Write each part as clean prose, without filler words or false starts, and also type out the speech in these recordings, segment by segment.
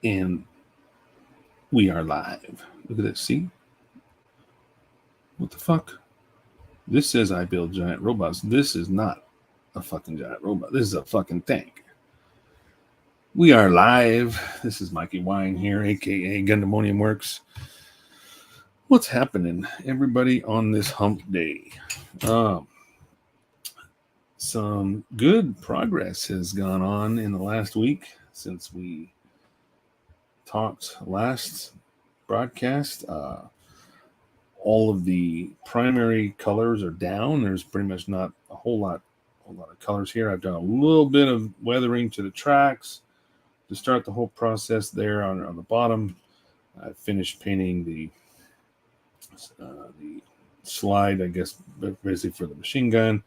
And we are live. Look at this. See? What the fuck? This says I build giant robots. This is not a fucking giant robot. This is a fucking tank. We are live. This is Mikey Wine here, aka Gundamonium Works. What's happening, everybody, on this hump day? Some good progress has gone on in the last week since we talked last broadcast. All of the primary colors are down. There's pretty much not a whole lot of colors here. I've done a little bit of weathering to the tracks to start the whole process there on the bottom. I finished painting the slide, I guess, basically for the machine gun.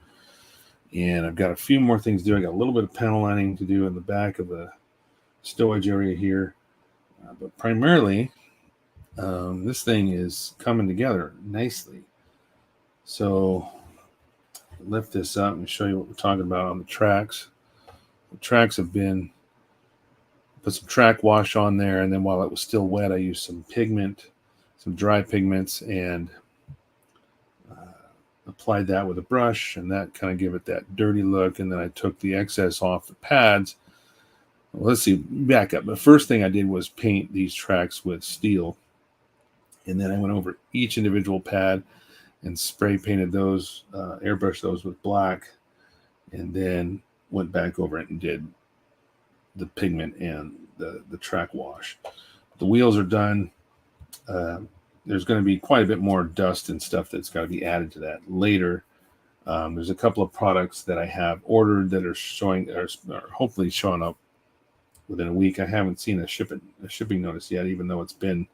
And I've got a few more things to do. I got a little bit of panel lining to do in the back of the stowage area here. But primarily, this thing is coming together nicely. So lift this up and show you what we're talking about on the tracks. The tracks have been, put some track wash on there, and then while it was still wet, I used some pigment, some dry pigments, and applied that with a brush, and that kind of gave it that dirty look. And then I took the excess off the pads. Well, let's see, back up. The first thing I did was paint these tracks with steel, and then I went over each individual pad and spray painted those, airbrushed those with black, and then went back over it and did the pigment and the track wash. The wheels are done. There's going to be quite a bit more dust and stuff that's got to be added to that later. There's a couple of products that I have ordered that are showing, are hopefully showing up within a week. I haven't seen a shipping notice yet, even though it's been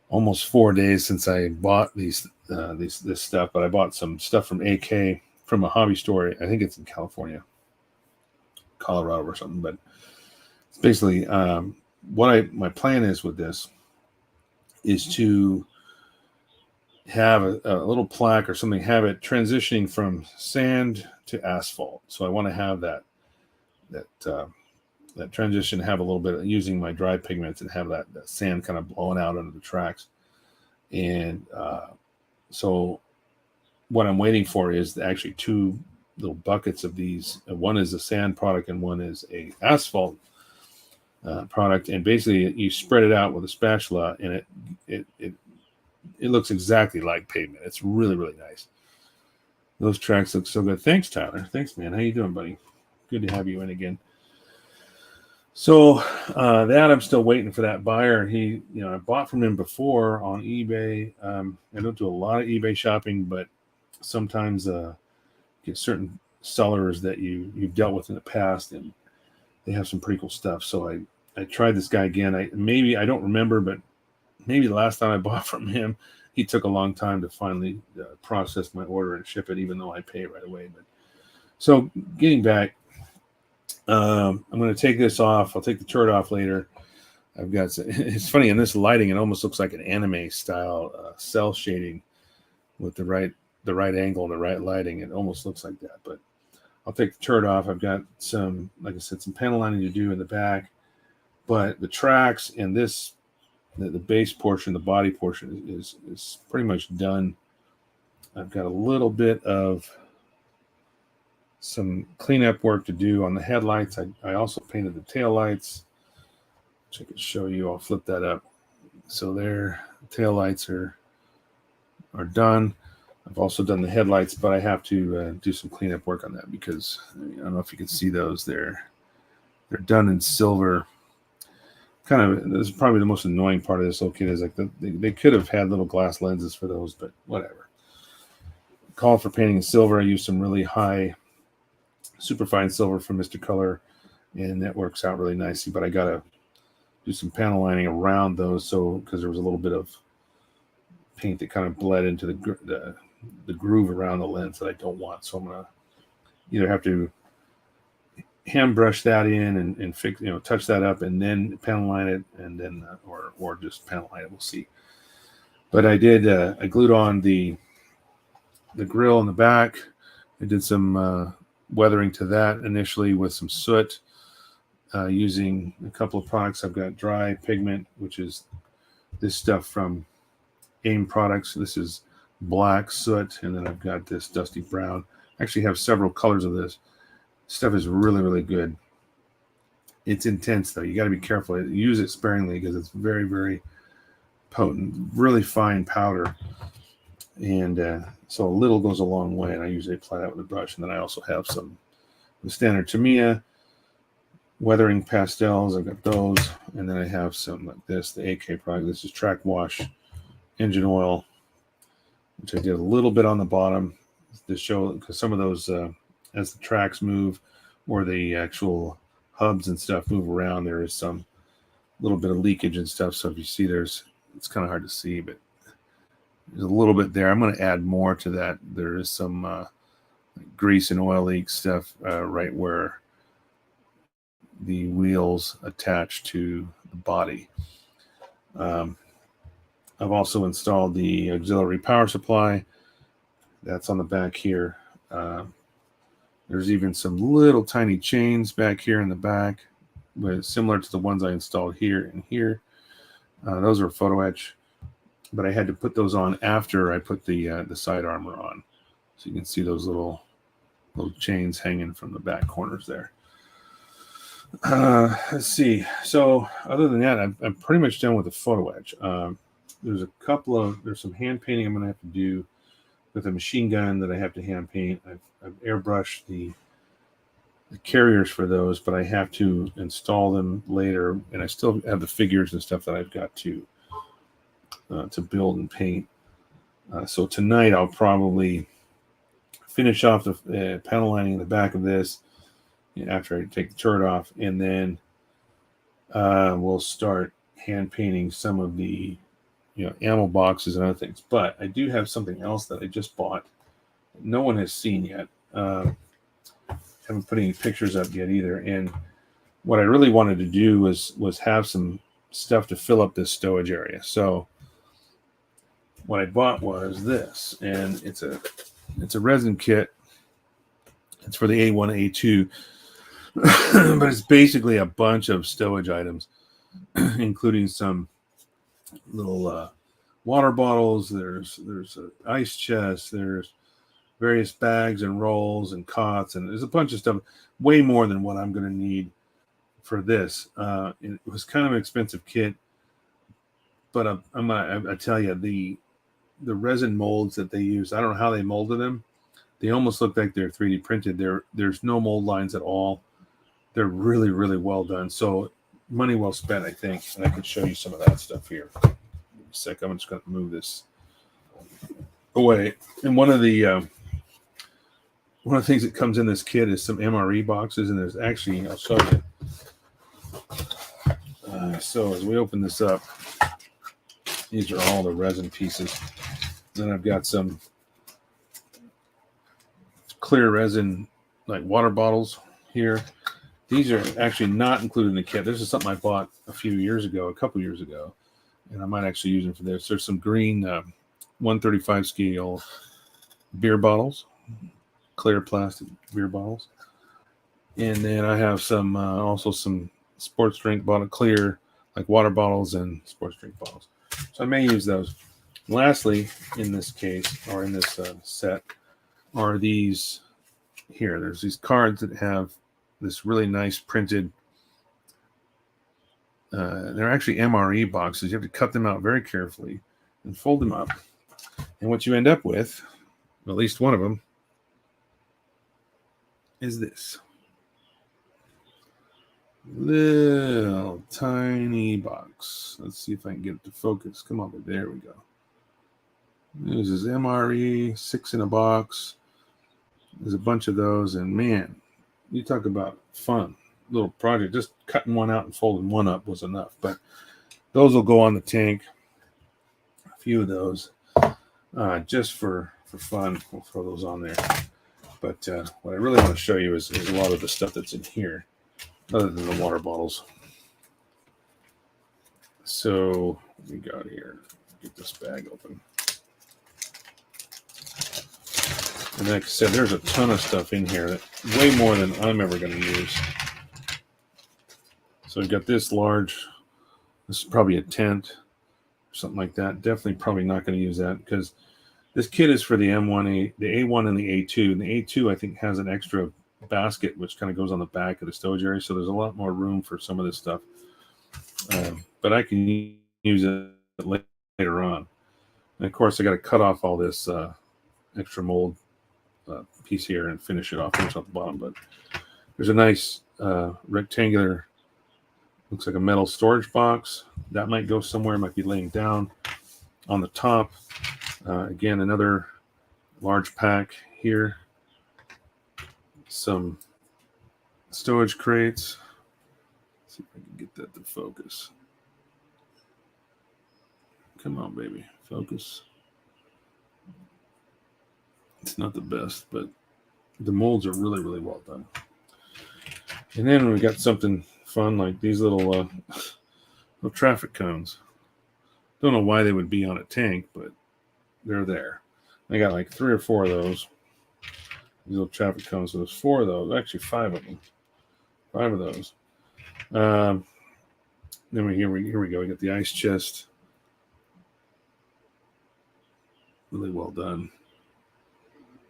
almost 4 days since I bought this stuff. But I bought some stuff from AK from a hobby store. I think it's in California, Colorado or something. But it's basically my plan is with this is to have a little plaque or something, have it transitioning from sand to asphalt. So I want to have that transition, have a little bit of using my dry pigments and have that sand kind of blowing out under the tracks. And so what I'm waiting for is actually two little buckets of these. One is a sand product and one is a asphalt product. And basically you spread it out with a spatula, and it looks exactly like pavement. It's really, really nice. Those tracks look so good. Thanks, Tyler. Thanks, man. How you doing, buddy? Good to have you in again. So that I'm still waiting for that buyer. He, I bought from him before on eBay. I don't do a lot of eBay shopping, but sometimes get certain sellers that you've dealt with in the past, and they have some pretty cool stuff. So I tried this guy again. I don't remember, but maybe the last time I bought from him, he took a long time to finally process my order and ship it, even though I pay right away. But so getting back, I'm going to take this off. I'll take the turret off later. I've got, it's funny, in this lighting, it almost looks like an anime style cell shading with the right angle and the right lighting. It almost looks like that, but I'll take the turret off. I've got some, like I said, some panel lining to do in the back, but the tracks and this, the base portion, the body portion is pretty much done. I've got a little bit of some cleanup work to do on the headlights. I also painted the tail lights, which I can show you. I'll flip that up. So there, the tail lights are done. I've also done the headlights, but I have to do some cleanup work on that because I don't know if you can see those. They're done in silver. Kind of, this is probably the most annoying part of this little kit is like they could have had little glass lenses for those, but whatever. Call for painting in silver. I used some really high superfine silver from Mr. Color, and that works out really nicely. But I gotta do some panel lining around those, so because there was a little bit of paint that kind of bled into the groove around the lens that I don't want. So I'm gonna either have to hand brush that in and fix, touch that up, and then panel line it, and then or just panel line it. We'll see. But I did. I glued on the grill in the back. I did some weathering to that initially with some soot. using a couple of products. I've got dry pigment, which is this stuff from AIM products. This is black soot, and then I've got this dusty brown. I actually have several colors of this. Stuff is really, really good. It's intense, though. You got to be careful. Use it sparingly because it's very, very potent. Really fine powder. And so a little goes a long way, and I usually apply that with a brush. And then I also have some the standard Tamiya weathering pastels. I've got those, and then I have some like this, the AK product. This is track wash engine oil, which I did a little bit on the bottom to show, because some of those, as the tracks move or the actual hubs and stuff move around, there is some little bit of leakage and stuff. So if you see it's kind of hard to see, but there's a little bit there. I'm going to add more to that. There is some grease and oil leak stuff right where the wheels attach to the body. I've also installed the auxiliary power supply. That's on the back here. There's even some little tiny chains back here in the back, but similar to the ones I installed here and here. Those are photo etch, but I had to put those on after I put the side armor on. So you can see those little chains hanging from the back corners there. Let's see. So other than that, I'm pretty much done with the photo etch. There's some hand painting I'm going to have to do with a machine gun that I have to hand paint. I've airbrushed the carriers for those, but I have to install them later, and I still have the figures and stuff that I've got to build and paint. So tonight I'll probably finish off the panel lining in the back of this after I take the turret off, and then we'll start hand painting some of the ammo boxes and other things. But I do have something else that I just bought that no one has seen yet. Haven't put any pictures up yet either. And what I really wanted to do was have some stuff to fill up this stowage area. So what I bought was this, and it's a resin kit. It's for the A1A2, but it's basically a bunch of stowage items, including some little water bottles. There's an ice chest. There's various bags and rolls and cots, and there's a bunch of stuff. Way more than what I'm going to need for this. It was kind of an expensive kit, but I tell you, the resin molds that they use, I don't know how they molded them. They almost look like they're 3D printed. There's no mold lines at all. They're really, really well done. So money well spent, I think. And I can show you some of that stuff here. Give me a sec. I'm just going to move this away. And one of the things that comes in this kit is some MRE boxes, and there's actually, I'll show you. So as we open this up, these are all the resin pieces. Then I've got some clear resin, like water bottles here. These are actually not included in the kit. This is something I bought a couple years ago, and I might actually use them for this. There's some green 135 scale beer bottles, clear plastic beer bottles. And then I have some also some sports drink bottle, clear, like water bottles and sports drink bottles. So I may use those. Lastly, in this case, or in this set, are these here. There's these cards that have this really nice printed, they're actually MRE boxes. You have to cut them out very carefully and fold them up. And what you end up with, at least one of them, is this. Little tiny box. Let's see if I can get it to focus. Come on, there we go. This is MRE, 6 in a box. There's a bunch of those, and man, you talk about fun little project. Just cutting one out and folding one up was enough. But those will go on the tank. A few of those, just for fun. We'll throw those on there. But what I really want to show you is a lot of the stuff that's in here, other than the water bottles. So what we got here? Get this bag open. And like I said, there's a ton of stuff in here, way more than I'm ever going to use. So we've got this large. This is probably a tent, something like that. Definitely probably not going to use that because this kit is for the M1A, the A1 and the A2. And the A2, I think, has an extra basket which kind of goes on the back of the stowage area. So there's a lot more room for some of this stuff. But I can use it later on. And of course, I got to cut off all this extra mold piece here and finish it off the bottom. But there's a nice rectangular, looks like a metal storage box. That might go somewhere, might be laying down on the top. Again, another large pack here. Some stowage crates. Let's see if I can get that to focus. Come on, baby. Focus. It's not the best, but the molds are really, really well done. And then we got something fun like these little traffic cones. Don't know why they would be on a tank, but they're there. I got like 3 or 4 of those. These little traffic cones. So there's 4 of those. Actually, 5 of them. 5 of those. Then here we go. We got the ice chest. Really well done.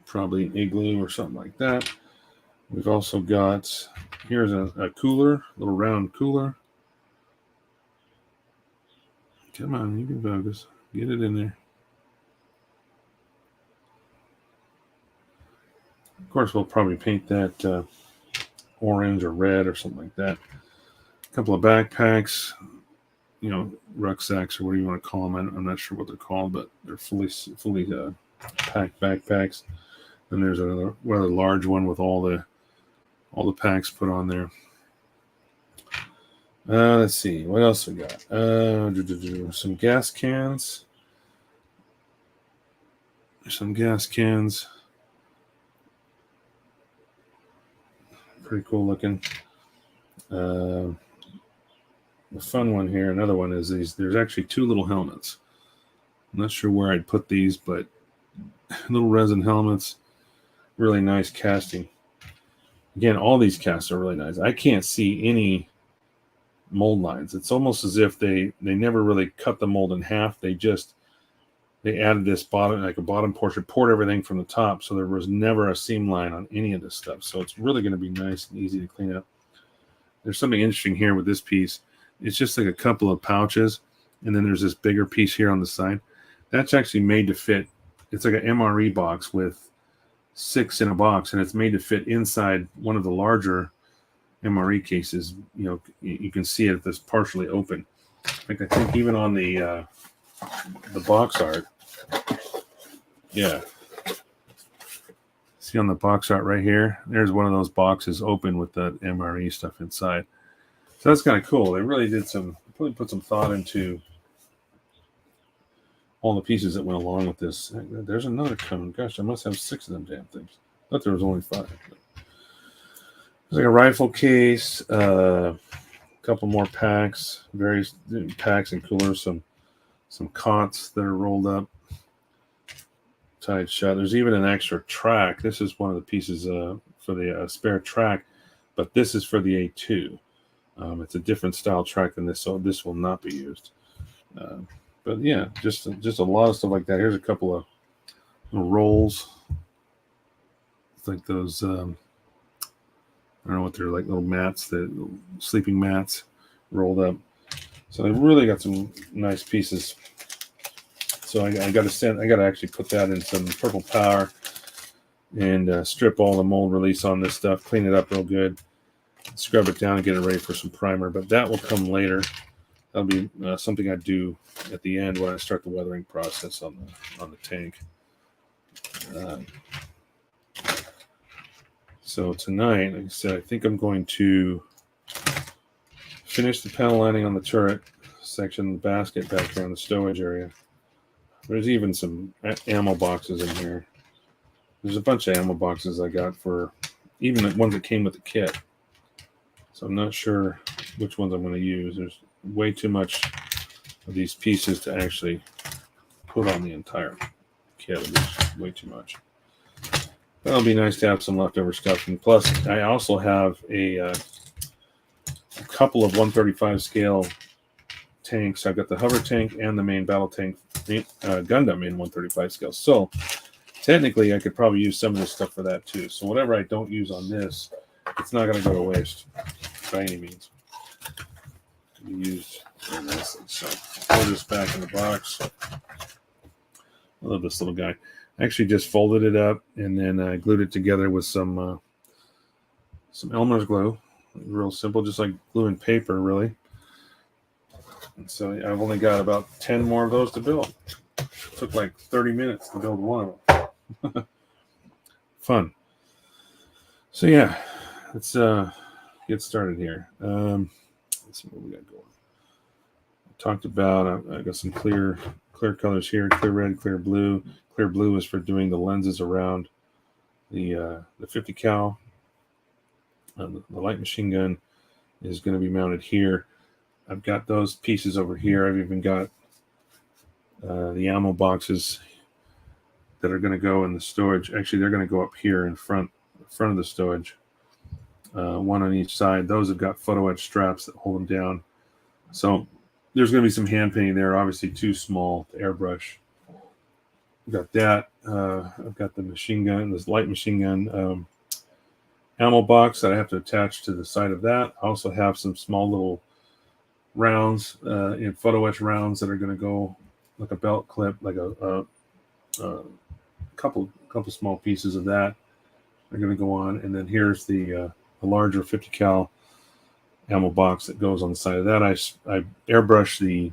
Probably an igloo or something like that. We've also got, here's a cooler, a little round cooler. Come on, you can focus. Get it in there. Of course, we'll probably paint that orange or red or something like that. A couple of backpacks, rucksacks or whatever you want to call them. I'm not sure what they're called, but they're fully packed backpacks. And there's another rather large one with all the packs put on there. Let's see what else we got. Some gas cans. Some gas cans. Pretty cool looking. The fun one here, another one is these. There's actually 2 little helmets. I'm not sure where I'd put these, but little resin helmets. Really nice casting. Again, all these casts are really nice. I can't see any mold lines. It's almost as if they never really cut the mold in half. They added this bottom portion, poured everything from the top, so there was never a seam line on any of this stuff. So it's really going to be nice and easy to clean up. There's something interesting here with this piece. It's just like a couple of pouches, and then there's this bigger piece here on the side. That's actually made to fit. It's like an MRE box with 6 in a box, and it's made to fit inside one of the larger MRE cases. You can see it that's partially open. Like I think even on the box art, yeah. See on the box art right here, there's one of those boxes open with that MRE stuff inside. So that's kind of cool. They really did put some thought into all the pieces that went along with this. There's another cone. Gosh, I must have 6 of them damn things. I thought there was only 5. There's like a rifle case, a couple more packs, various packs and coolers, some cots that are rolled up, tied shut. There's even an extra track. This is one of the pieces for the spare track, but this is for the A2. It's a different style track than this, so this will not be used. But yeah, just a lot of stuff like that. Here's a couple of little rolls. It's like those, I don't know what they're like, little mats, the sleeping mats rolled up. So they really got some nice pieces. So I got to actually put that in some purple power and strip all the mold release on this stuff, clean it up real good, scrub it down and get it ready for some primer. But that will come later. That'll be something I do at the end when I start the weathering process on the tank. So tonight, like I said, I think I'm going to finish the panel lining on the turret section, the basket back here on the stowage area. There's even some ammo boxes in here. There's a bunch of ammo boxes I got for even the ones that came with the kit. So I'm not sure which ones I'm going to use. There's way too much of these pieces to actually put on the entire kit. It's way too much. That'll be nice to have some leftover stuff. And plus, I also have a a couple of 135 scale tanks. I've got the hover tank and the main battle tank Gundam in 135 scale. So technically, I could probably use some of this stuff for that too. So whatever I don't use on this, it's not going to go to waste by any means. To be used very nicely. So throw this back in the box. I love this little guy. I actually just folded it up and then I glued it together with some Elmer's glue. Real simple, just like gluing paper, really. And so I've only got about 10 more of those to build. It took like 30 minutes to build one of them. Fun. So yeah, let's get started here. Let's see what we got going. I talked about I got some clear colors here: clear red, clear blue. Clear blue is for doing the lenses around the 50 cal. The light machine gun is going to be mounted here. I've got those pieces over here. I've even got the ammo boxes that are going to go in the stowage. Actually, they're going to go up here in front of the stowage. One on each side. Those have got photo etch straps that hold them down. So there's going to be some hand painting there. Obviously, too small to airbrush. I've got that. I've got the machine gun, this light machine gun ammo box that I have to attach to the side of that. I also have some small little rounds in photo etch rounds that are going to go like a belt clip, like a couple small pieces of that are going to go on. And then here's the larger 50 cal ammo box that goes on the side of that. I airbrush the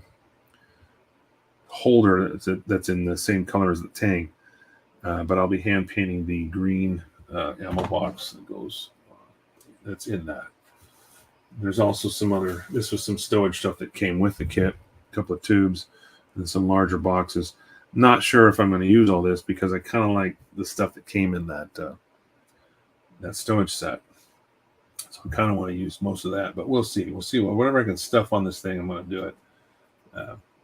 holder that's in the same color as the tank, but I'll be hand painting the green ammo box that's in that. There's also this was some stowage stuff that came with the kit, a couple of tubes and some larger boxes. Not sure if I'm going to use all this because I kind of like the stuff that came in that stowage set. So I kind of want to use most of that, but we'll see. Whatever I can stuff on this thing, I'm going to do it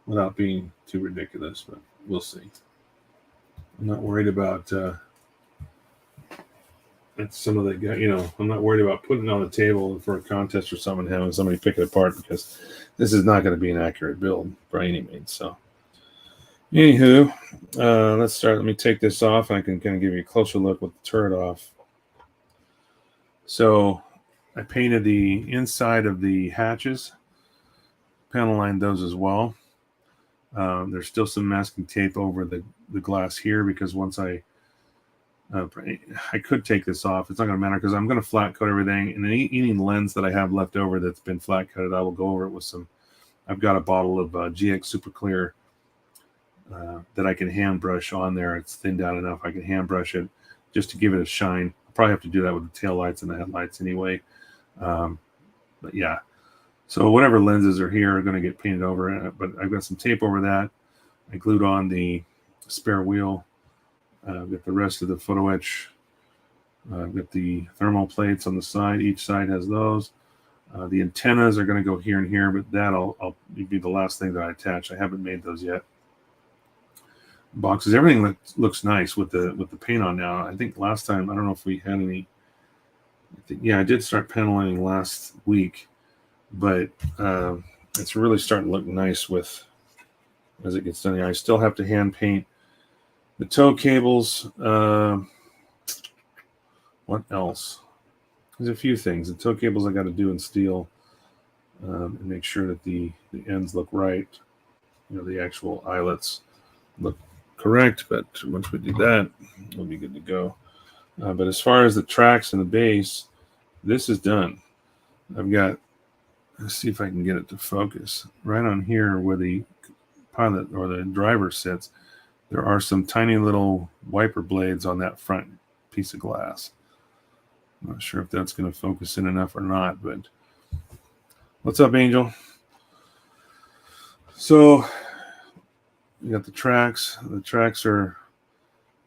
without being too ridiculous, but we'll see. I'm not worried about some of the, I'm not worried about putting it on the table for a contest or someone having somebody pick it apart because this is not going to be an accurate build by any means. So anywho, let's start. Let me take this off and I can kind of give you a closer look with the turret off. So I painted the inside of the hatches, panel lined those as well. There's still some masking tape over the glass here because once I could take this off. It's not going to matter because I'm going to flat coat everything. And any lens that I have left over that's been flat coated, I will go over it with some. I've got a bottle of GX Super Clear that I can hand brush on there. It's thinned out enough. I can hand brush it just to give it a shine. I'll probably have to do that with the tail lights and the headlights anyway. But yeah. So whatever lenses are here are going to get painted over. But I've got some tape over that. I glued on the spare wheel. I've got the rest of the photo etch. I've got the thermal plates on the side. Each side has those. The antennas are going to go here and here, but that'll be the last thing that I attach. I haven't made those yet. Boxes, everything looks nice with the paint on now. I think last time, I don't know if we had any. I did start paneling last week, but it's really starting to look nice as it gets done here. I still have to hand paint the tow cables. What else? There's a few things. The tow cables I got to do in steel and make sure that the ends look right. The actual eyelets look correct. But once we do that, we'll be good to go. But as far as the tracks and the base, this is done. I've got. Let's see if I can get it to focus. Right on here where the pilot or the driver sits, there are some tiny little wiper blades on that front piece of glass. I'm not sure if that's going to focus in enough or not, but what's up, Angel? So we got the tracks. The tracks are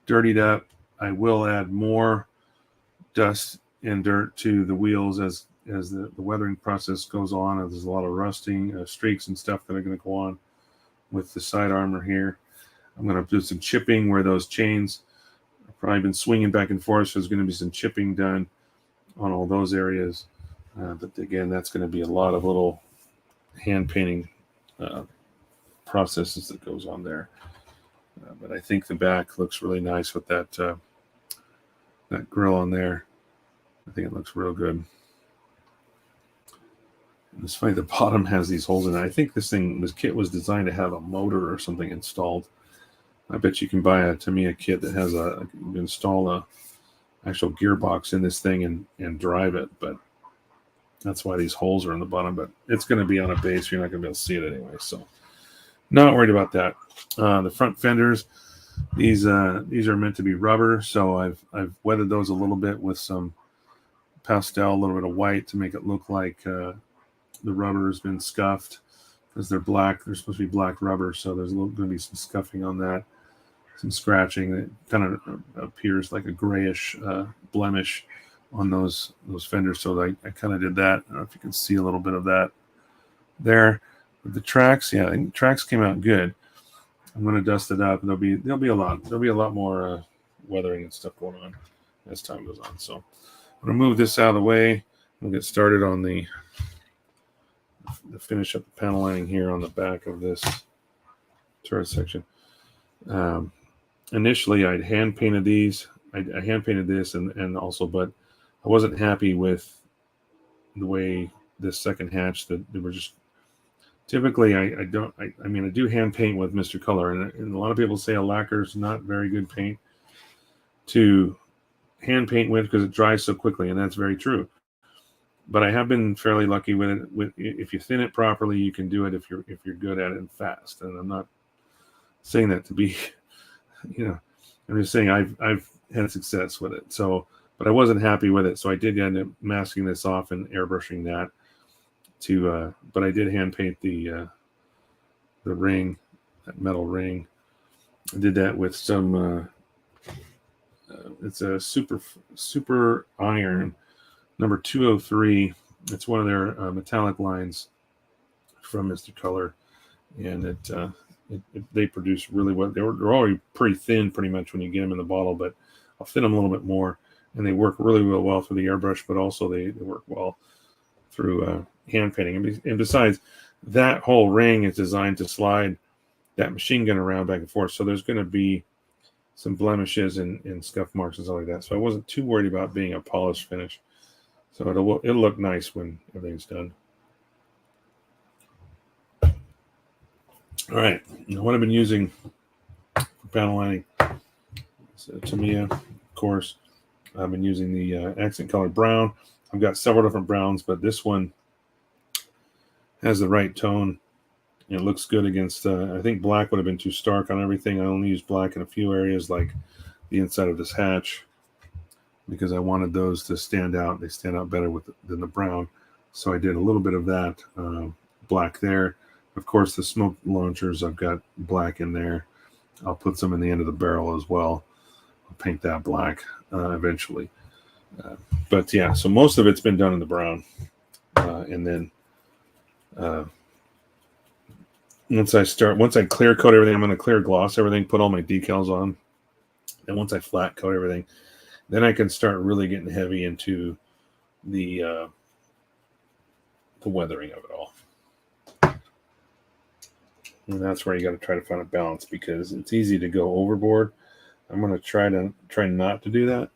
dirtied up. I will add more dust and dirt to the wheels as the weathering process goes on. There's a lot of rusting, streaks and stuff that are going to go on with the side armor here. I'm going to do some chipping where those chains have probably been swinging back and forth. So there's going to be some chipping done on all those areas. But again, that's going to be a lot of little hand painting processes that goes on there. But I think the back looks really nice with that that grill on there. I think it looks real good. And it's funny, the bottom has these holes in it. I think this kit was designed to have a motor or something installed. I bet you can buy a Tamiya kit that has you can install a actual gearbox in this thing and drive it, but that's why these holes are in the bottom. But it's going to be on a base, you're not going to be able to see it anyway, so not worried about that. The front fenders, these are meant to be rubber, so I've wetted those a little bit with some pastel, a little bit of white to make it look like the rubber has been scuffed, because they're black. They're supposed to be black rubber, so there's going to be some scuffing on that, some scratching that kind of appears like a grayish blemish on those fenders. So I kind of did that. I don't know if you can see a little bit of that there. But the tracks, yeah, I think the tracks came out good. I'm going to dust it up. There'll be a lot more weathering and stuff going on as time goes on. So I'm going to move this out of the way. We'll get started on the finish up the panel lining here on the back of this turret section. Initially, I'd hand painted these. I hand painted this and also, but I wasn't happy with the way this second hatch, that they were just typically I do hand paint with Mr. Color, and a lot of people say a lacquer is not very good paint to hand paint with because it dries so quickly, and that's very true. But I have been fairly lucky with it. If you thin it properly, you can do it if you're good at it and fast. And I'm not saying that to be, I'm just saying I've had success with it. So, but I wasn't happy with it, so I did end up masking this off and airbrushing that. But I did hand paint the ring, that metal ring. I did that with some. It's a super iron. Number 203, it's one of their metallic lines from Mr. Color, and they produce really well. They're already pretty thin, pretty much when you get them in the bottle, but I'll thin them a little bit more, and they work really well through the airbrush, but also they work well through hand painting. And besides, that whole ring is designed to slide that machine gun around back and forth, so there's going to be some blemishes and scuff marks and stuff like that. So I wasn't too worried about being a polished finish. So it'll look nice when everything's done. All right, now what I've been using for panel lining is Tamiya, of course. I've been using the accent color brown. I've got several different browns, but this one has the right tone. It looks good against, I think black would have been too stark on everything. I only used black in a few areas, like the inside of this hatch, because I wanted those to stand out. They stand out better than the brown. So I did a little bit of that black there. Of course, the smoke launchers, I've got black in there. I'll put some in the end of the barrel as well. I'll paint that black eventually. But yeah, so most of it's been done in the brown. And then once I clear coat everything, I'm going to clear gloss everything, put all my decals on. And once I flat coat everything, then I can start really getting heavy into the weathering of it all. And that's where you got to try to find a balance, because it's easy to go overboard. I'm going to try not to do that,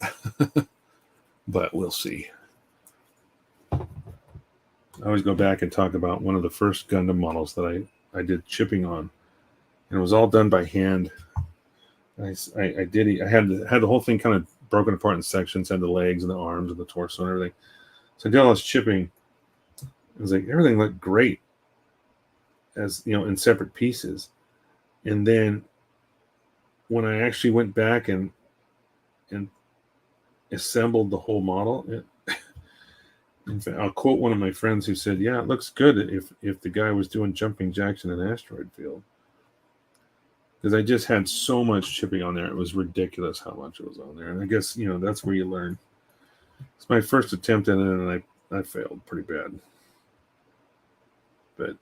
but we'll see. I always go back and talk about one of the first Gundam models that I did chipping on, and it was all done by hand. I had the whole thing kind of broken apart in sections, had the legs and the arms and the torso and everything. So I did all this chipping. It was like everything looked great, as in separate pieces. And then when I actually went back and assembled the whole model, in fact, I'll quote one of my friends who said, "Yeah, it looks good if the guy was doing jumping jacks in an asteroid field." Because I just had so much chipping on there. It was ridiculous how much it was on there. And I guess, that's where you learn. It's my first attempt at it, and I failed pretty bad. But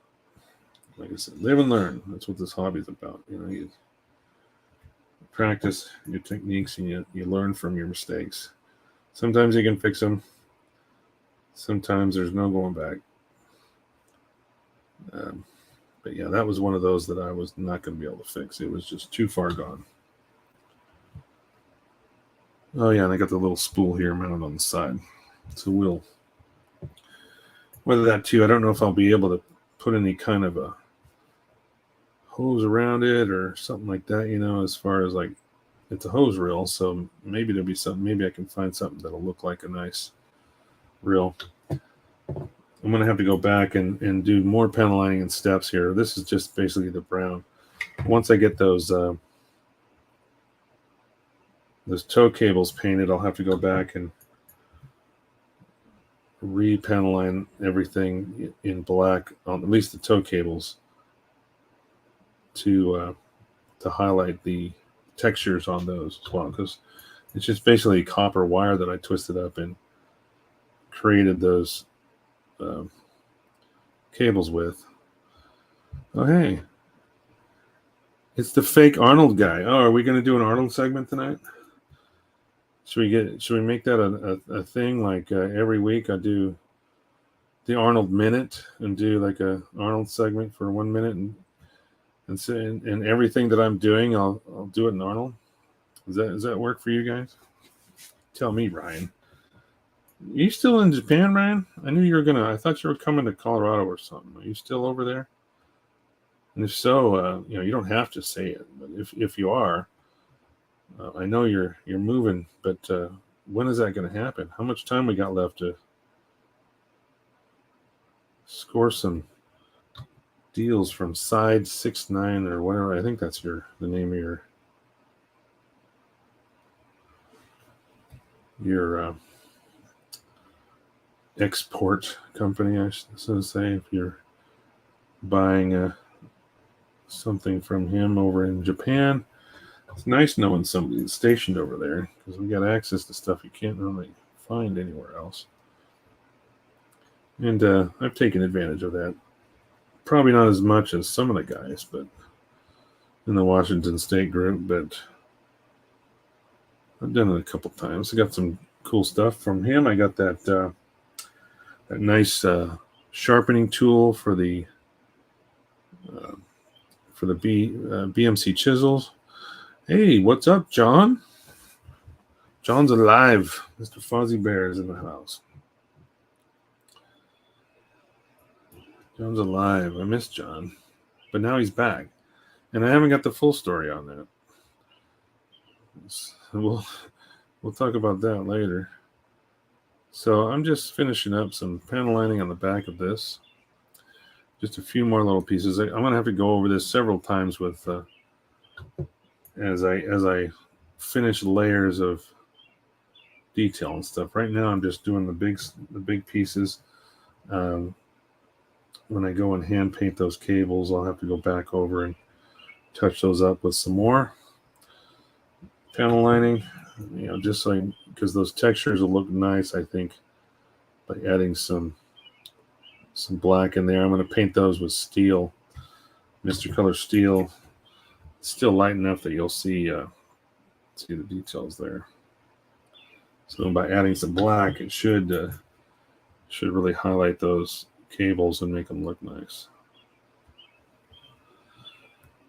like I said, live and learn. That's what this hobby is about. You practice your techniques, and you learn from your mistakes. Sometimes you can fix them. Sometimes there's no going back. But yeah, that was one of those that I was not going to be able to fix. It was just too far gone. Oh yeah, and I got the little spool here mounted on the side. So whether that too, I don't know if I'll be able to put any kind of a hose around it or something like that, as far as like, it's a hose reel, so maybe there'll be something, maybe I can find something that'll look like a nice reel. I'm going to have to go back and do more panel lining and steps here. This is just basically the brown. Once I get those tow cables painted, I'll have to go back and re-panel line everything in black, on at least the tow cables, to highlight the textures on those as well, because it's just basically copper wire that I twisted up and created those cables with. Oh hey, it's the fake Arnold guy. Oh, are we going to do an Arnold segment tonight? Should we make that a thing? Like every week I do the Arnold minute and do like a Arnold segment for 1 minute, and everything that I'm doing, I'll do it in Arnold. Does that work for you guys? Tell me, Ryan. Are you still in Japan, Ryan? I thought you were coming to Colorado or something. Are you still over there? And if so, you don't have to say it, but if you are, I know you're moving, but when is that going to happen? How much time we got left to score some deals from Side 69 or whatever? I think that's the name of your export company, I should say, if you're buying something from him over in Japan. It's nice knowing somebody's stationed over there, because we got access to stuff you can't really find anywhere else. And I've taken advantage of that. Probably not as much as some of the guys, but in the Washington State group, but I've done it a couple times. I got some cool stuff from him. I got that nice sharpening tool for the BMC chisels. Hey, what's up, John? John's alive. Mr. Fozzie Bear is in the house. John's alive. I miss John, but now he's back, and I haven't got the full story on that. We'll talk about that later. So I'm just finishing up some panel lining on the back of this. Just a few more little pieces. I'm going to have to go over this several times with as I finish layers of detail and stuff. Right now I'm just doing the big pieces. When I go and hand paint those cables, I'll have to go back over and touch those up with some more panel lining, just like, because those textures will look nice, I think, by adding some black in there. I'm going to paint those with steel, Mr. Color Steel. It's still light enough that you'll see the details there. So by adding some black, it should really highlight those cables and make them look nice.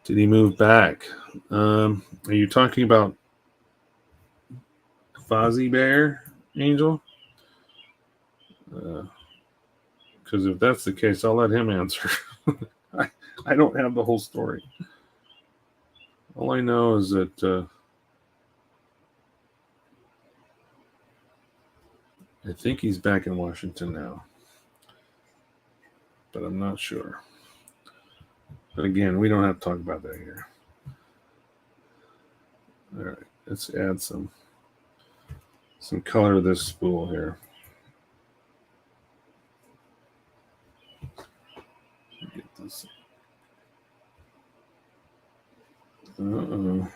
Did he move back? Are you talking about Fozzie Bear, Angel? Because if that's the case, I'll let him answer. I don't have the whole story. All I know is that I think he's back in Washington now, but I'm not sure. But again, we don't have to talk about that here. All right, let's add some color to this spool here. Get this. Uh-oh.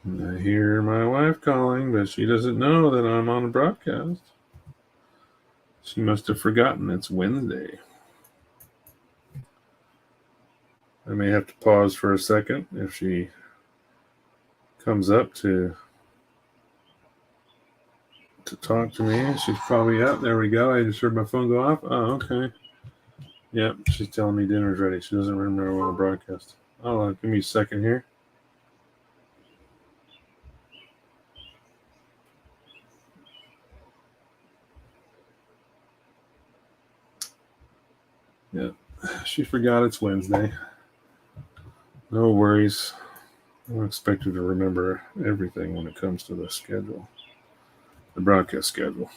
I hear my wife calling, but she doesn't know that I'm on a broadcast. She must have forgotten it's Wednesday. I may have to pause for a second if she comes up to to talk to me. She's probably up. There we go. I just heard my phone go off. Oh, okay. Yep, she's telling me dinner's ready. She doesn't remember when to broadcast. Oh, give me a second here. Yeah, she forgot it's Wednesday. No worries. I don't expect her to remember everything when it comes to the schedule, the broadcast schedule.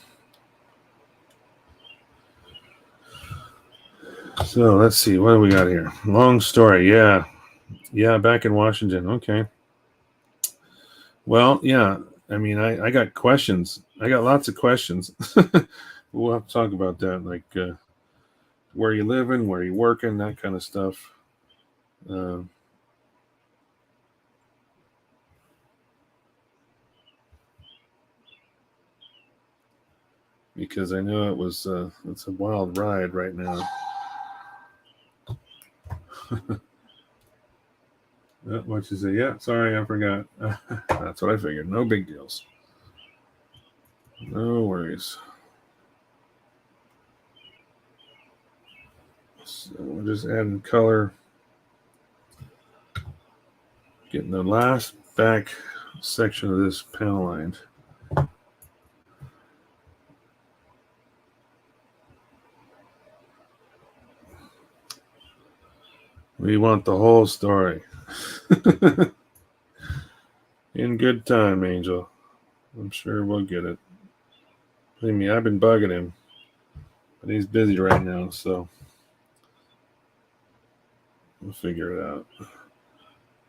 So let's see. What do we got here? Long story. Yeah. Yeah, back in Washington. Okay. Well, yeah. I mean, I got questions. I got lots of questions. We'll have to talk about that, like where you living, where you working, that kind of stuff. Uh, because I know it's a wild ride right now. What you say? Yeah, sorry, I forgot. That's what I figured. No big deals. No worries. So we're just adding color, getting the last back section of this panel lined. We want the whole story. In good time, Angel. I'm sure we'll get it. Believe me, I've been bugging him, but he's busy right now, so we'll figure it out.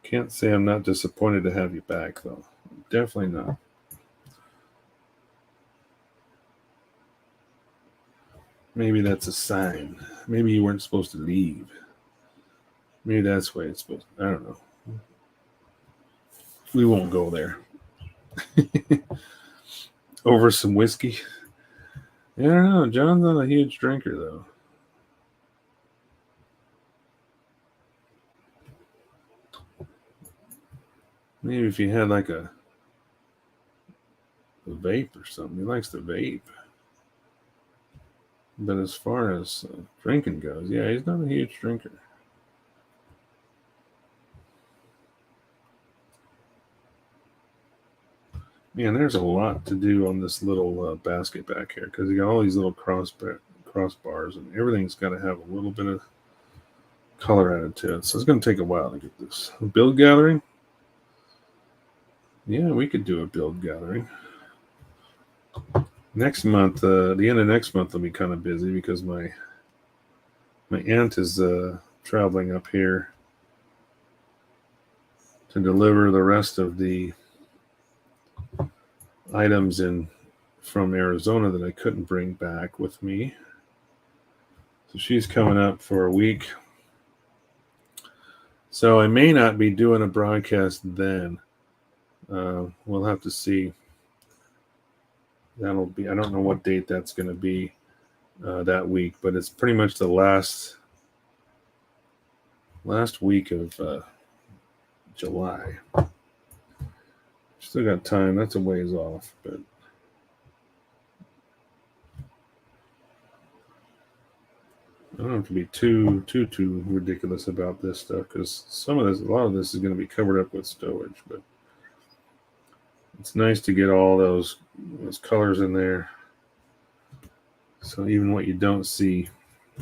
Can't say I'm not disappointed to have you back, though. Definitely not. Maybe that's a sign. Maybe you weren't supposed to leave. Maybe that's why it's supposed to. I don't know. We won't go there. Over some whiskey? I don't know. John's not a huge drinker, though. Maybe if you had like a vape or something. He likes to vape. But as far as drinking goes, yeah, he's not a huge drinker. Man, there's a lot to do on this little basket back here because you got all these little crossbars and everything's got to have a little bit of color added to it. So it's going to take a while to get this. Build gathering? Yeah, we could do a build gathering. Next month, the end of next month will be kind of busy because my aunt is traveling up here to deliver the rest of the items in from Arizona that I couldn't bring back with me. So she's coming up for a week. So I may not be doing a broadcast then. We'll have to see. That'll be, I don't know what date that's going to be that week, but it's pretty much the last week of July. Still got time. That's a ways off, but I don't have to be too ridiculous about this stuff because a lot of this is going to be covered up with stowage, but it's nice to get all those colors in there. So even what you don't see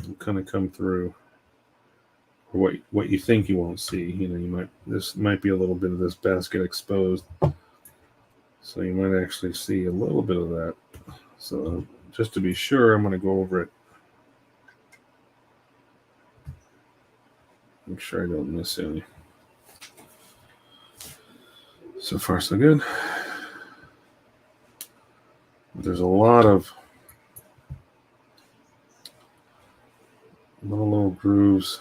will kind of come through, or what you think you won't see. This might be a little bit of this basket exposed, so you might actually see a little bit of that. So just to be sure, I'm going to go over it. Make sure I don't miss any. So far, so good. There's a lot of little grooves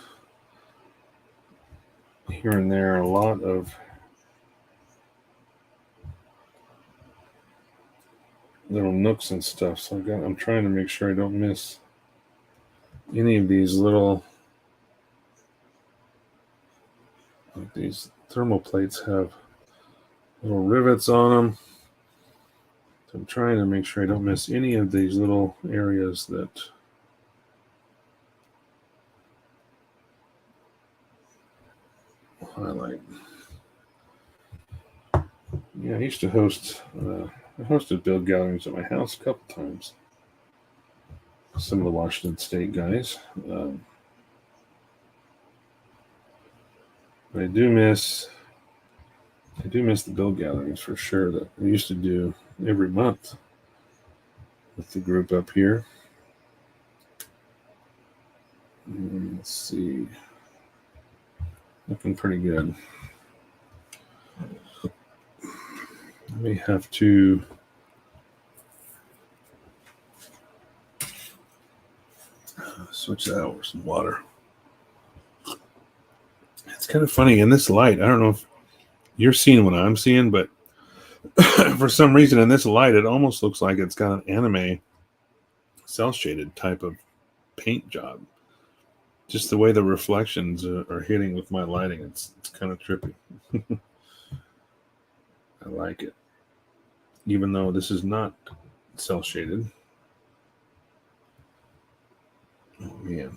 here and there. A lot of little nooks and stuff. So I'm trying to make sure I don't miss any of these little. Like these thermal plates have little rivets on them So I'm trying to make sure I don't miss any of these little areas that I'll highlight. Yeah, I used to host, I hosted build gatherings at my house a couple times. Some of the Washington State guys. I do miss the build gatherings for sure that we used to do every month with the group up here. Let's see. Looking pretty good. I may have to switch that over some water. It's kind of funny in this light. I don't know if you're seeing what I'm seeing, but for some reason in this light, it almost looks like it's got an anime cell shaded type of paint job. Just the way the reflections are hitting with my lighting, it's kind of trippy. I like it, even though this is not cell shaded. Oh man,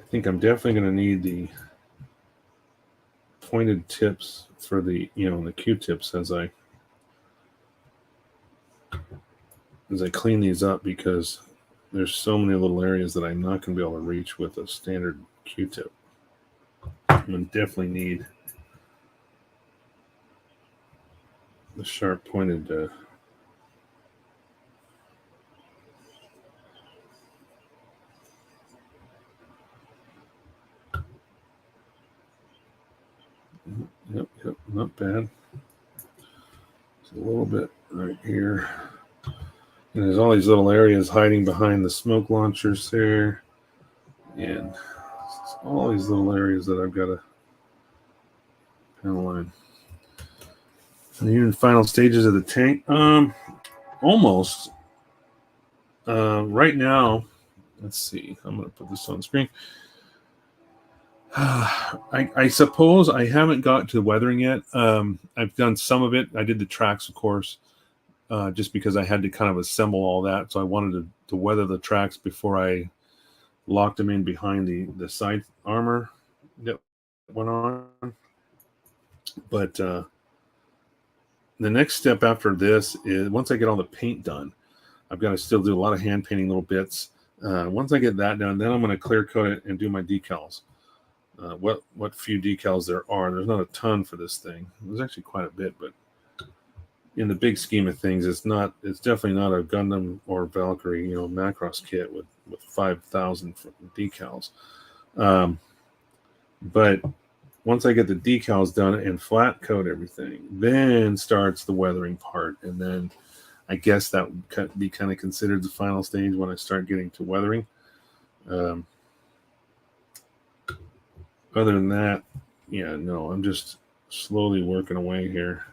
I think I'm definitely going to need the pointed tips for the the Q-tips as I clean these up, because there's so many little areas that I'm not going to be able to reach with a standard Q-tip. I'm going to definitely need the sharp pointed yep, not bad. It's a little bit right here. And there's all these little areas hiding behind the smoke launchers there. And all these little areas that I've got to panel line. And you're in the final stages of the tank. Almost. Right now, let's see. I'm going to put this on screen. I suppose I haven't got to weathering yet. I've done some of it. I did the tracks, of course, just because I had to kind of assemble all that. So I wanted to weather the tracks before I locked them in behind the side armor that went on. But the next step after this is, once I get all the paint done, I've got to still do a lot of hand painting little bits. Once I get that done, then I'm going to clear coat it and do my decals. What few decals there are. There's not a ton for this thing. There's actually quite a bit, but in the big scheme of things, it's definitely not a Gundam or Valkyrie, Macross kit with 5,000 decals. But once I get the decals done and flat coat everything, then starts the weathering part. And then I guess that would be kind of considered the final stage when I start getting to weathering. Other than that, I'm just slowly working away here.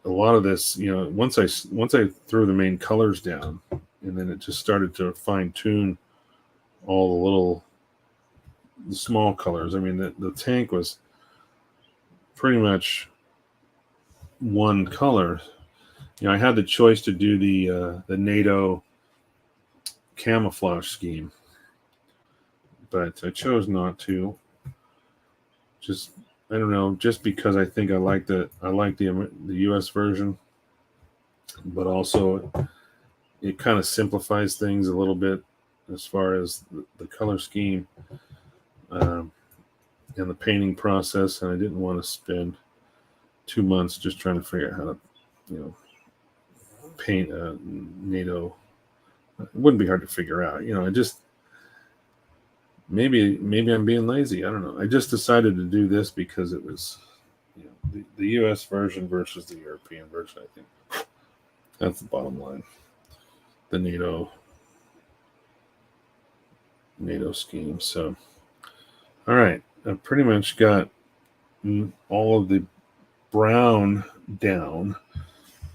A lot of this, once I threw the main colors down, and then it just started to fine tune all the small colors. I mean, the tank was pretty much one color. I had the choice to do the NATO camouflage scheme, but I chose not to. I don't know, just because I think I like the US version, but also it kind of simplifies things a little bit as far as the color scheme and the painting process. And I didn't want to spend 2 months just trying to figure out how to, paint a NATO. It wouldn't be hard to figure out. I just maybe I'm being lazy. I don't know. I just decided to do this because it was, the US version versus the European version. I think that's the bottom line. The NATO scheme. So, all right, I've pretty much got all of the brown down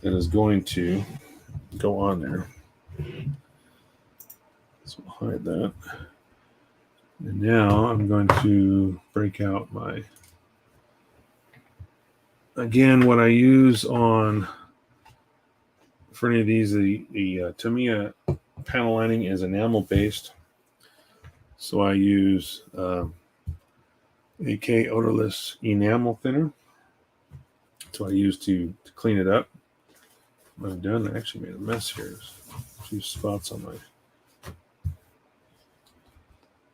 that is going to go on there. So we'll hide that. And now I'm going to break out my Again, what I use for any of these, the Tamiya panel lining is enamel based. So I use AK odorless enamel thinner. So I use to clean it up. What I've done, I actually made a mess here. There's a few spots on my.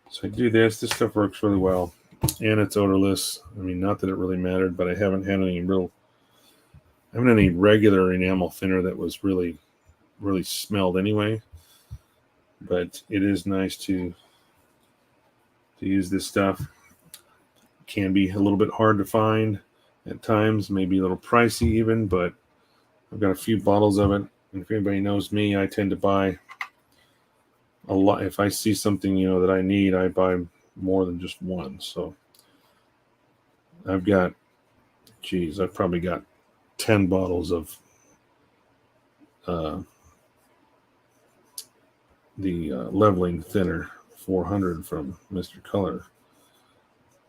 So I do this. This stuff works really well, and it's odorless. I mean, not that it really mattered, but I haven't had any regular enamel thinner that was really smelled anyway. But it is nice to use this stuff. It can be a little bit hard to find at times, maybe a little pricey even, but I've got a few bottles of it. And if anybody knows me, I tend to buy a lot. If I see something, that I need, I buy more than just one. So I've probably got 10 bottles of the leveling thinner 400 from Mr. Color,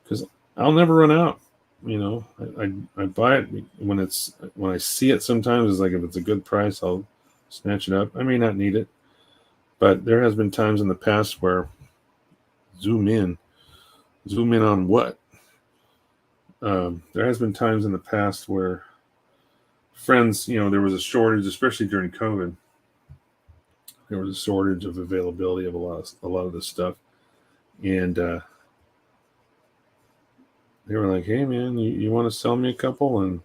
because I'll never run out. I buy it when I see it. Sometimes it's like, if it's a good price, I'll snatch it up. I may not need it, but there has been times in the past where zoom in on what? There has been times in the past where friends, there was a shortage, especially during COVID. There was a shortage of availability of a lot of this stuff, and they were like, "Hey, man, you want to sell me a couple?" And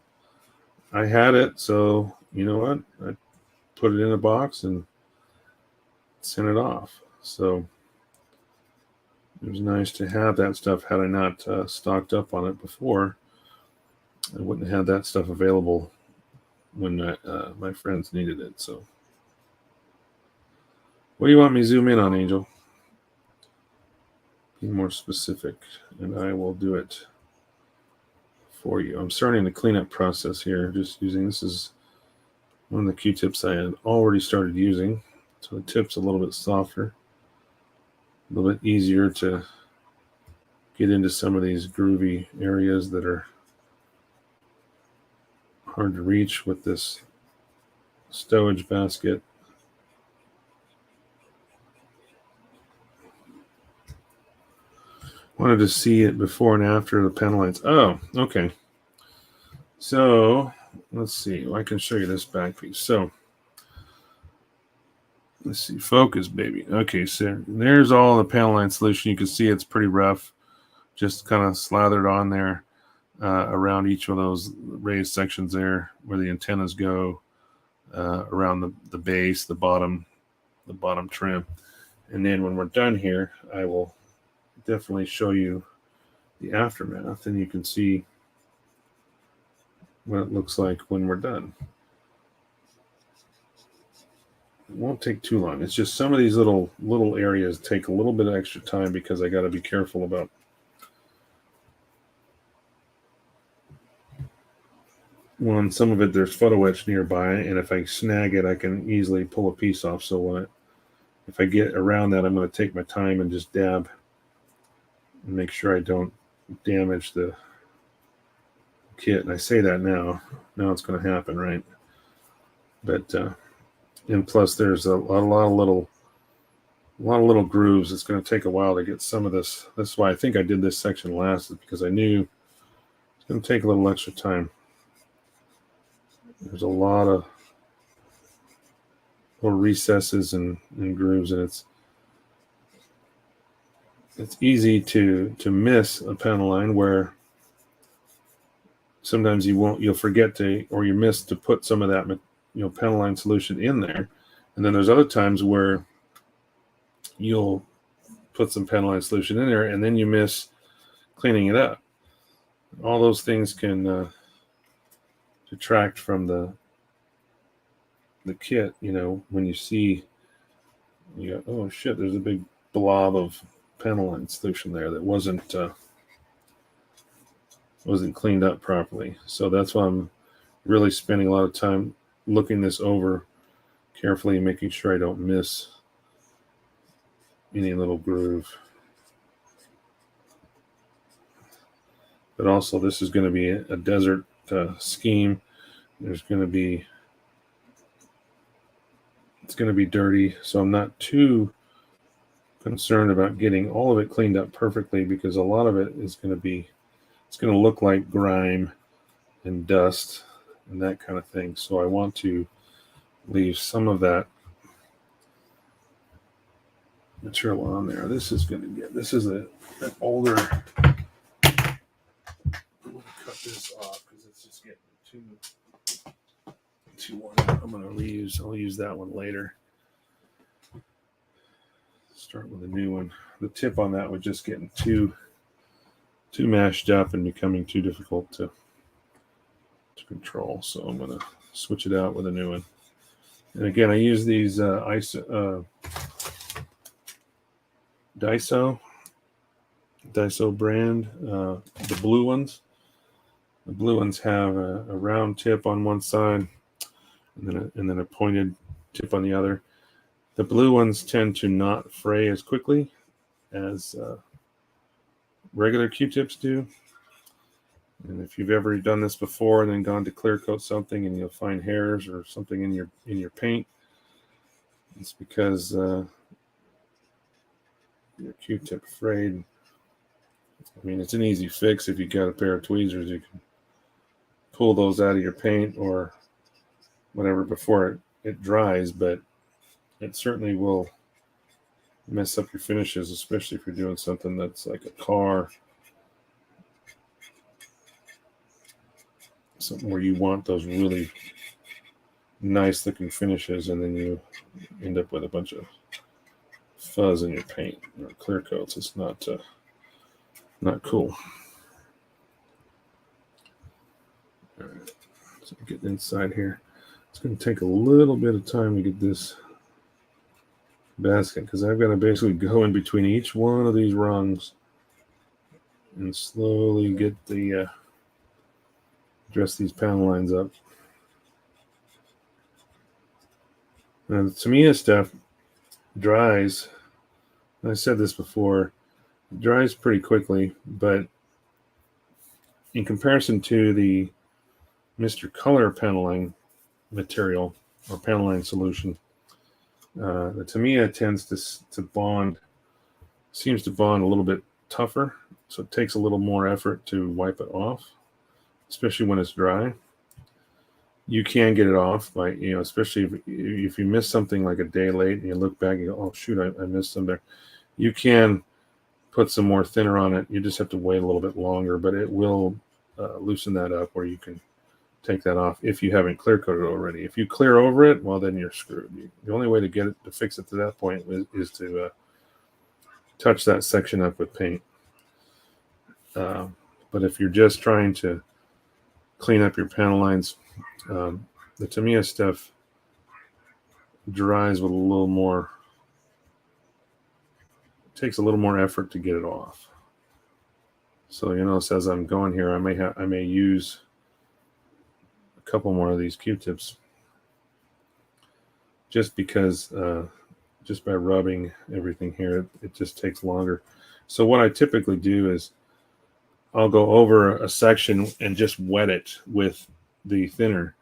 I had it, so you know what? I put it in a box and sent it off. So it was nice to have that stuff. Had I not stocked up on it before, I wouldn't have had that stuff available when my friends needed it. So, what do you want me to zoom in on, Angel? Be more specific, and I will do it for you. I'm starting the cleanup process here. Just using, this is one of the Q-tips I had already started using. So the tip's a little bit softer, a little bit easier to get into some of these groovy areas that are hard to reach with this stowage basket. Wanted to see it before and after the panel lights. Oh, okay. So let's see. I can show you this back piece. So let's see. Focus, baby. Okay, so there's all the panel line solution. You can see it's pretty rough. Just kind of slathered on there around each of those raised sections there where the antennas go, around the base, the bottom trim. And then when we're done here, I will definitely show you the aftermath, and you can see what it looks like when we're done. It won't take too long. It's just some of these little areas take a little bit of extra time because I got to be careful about some of it. There's photo etch nearby, and if I snag it, I can easily pull a piece off. So if I get around that, I'm going to take my time and just dab and make sure I don't damage the kit. And I say that now it's going to happen, right? But and plus there's a lot of little grooves. It's going to take a while to get some of this. That's why I think I did this section last, is because I knew it's going to take a little extra time. There's a lot of little recesses and grooves, and it's easy to miss a panel line where sometimes you'll forget to, or you miss to put some of that panel line solution in there. And then there's other times where you'll put some panel line solution in there and then you miss cleaning it up. All those things can detract from the kit. When you see, you go, oh shit, there's a big blob of panel line solution there that wasn't cleaned up properly. So that's why I'm really spending a lot of time looking this over carefully and making sure I don't miss any little groove. But also, this is going to be a desert scheme. It's going to be dirty, so I'm not too concerned about getting all of it cleaned up perfectly, because a lot of it is going to look like grime and dust and that kind of thing. So I want to leave some of that material on there. This is an older. I'm going to cut this off because it's just getting too worn out. I'll use that one later. Start with a new one. The tip on that was just getting too mashed up and becoming too difficult to control. So I'm going to switch it out with a new one. And again, I use these Daiso brand, the blue ones. The blue ones have a round tip on one side and then a pointed tip on the other. The blue ones tend to not fray as quickly as regular Q-tips do. And if you've ever done this before and then gone to clear coat something and you'll find hairs or something in your paint, it's because your Q-tip frayed. I mean, it's an easy fix. If you got a pair of tweezers, you can pull those out of your paint or whatever before it dries, but it certainly will mess up your finishes, especially if you're doing something that's like a car, something where you want those really nice looking finishes, and then you end up with a bunch of fuzz in your paint or clear coats. It's not cool. All right, so get inside here. It's going to take a little bit of time to get this basket, because I've got to basically go in between each one of these rungs and slowly get the dress these panel lines up. Now the Tamiya stuff dries. I said this before, it dries pretty quickly, but in comparison to the Mr. Color paneling material or paneling solution, the Tamiya seems to bond a little bit tougher, so it takes a little more effort to wipe it off, especially when it's dry. You can get it off by, especially if you miss something like a day late and you look back and you go, oh shoot, I missed some there. You can put some more thinner on it. You just have to wait a little bit longer, but it will loosen that up where you can take that off if you haven't clear coated already. If you clear over it, well, then you're screwed. The only way to fix it to that point is to touch that section up with paint. But if you're just trying to clean up your panel lines, the Tamiya stuff dries with takes a little more effort to get it off. So you notice as I'm going here, I may use a couple more of these Q-tips just because just by rubbing everything here, it just takes longer. So what I typically do is I'll go over a section and just wet it with the thinner,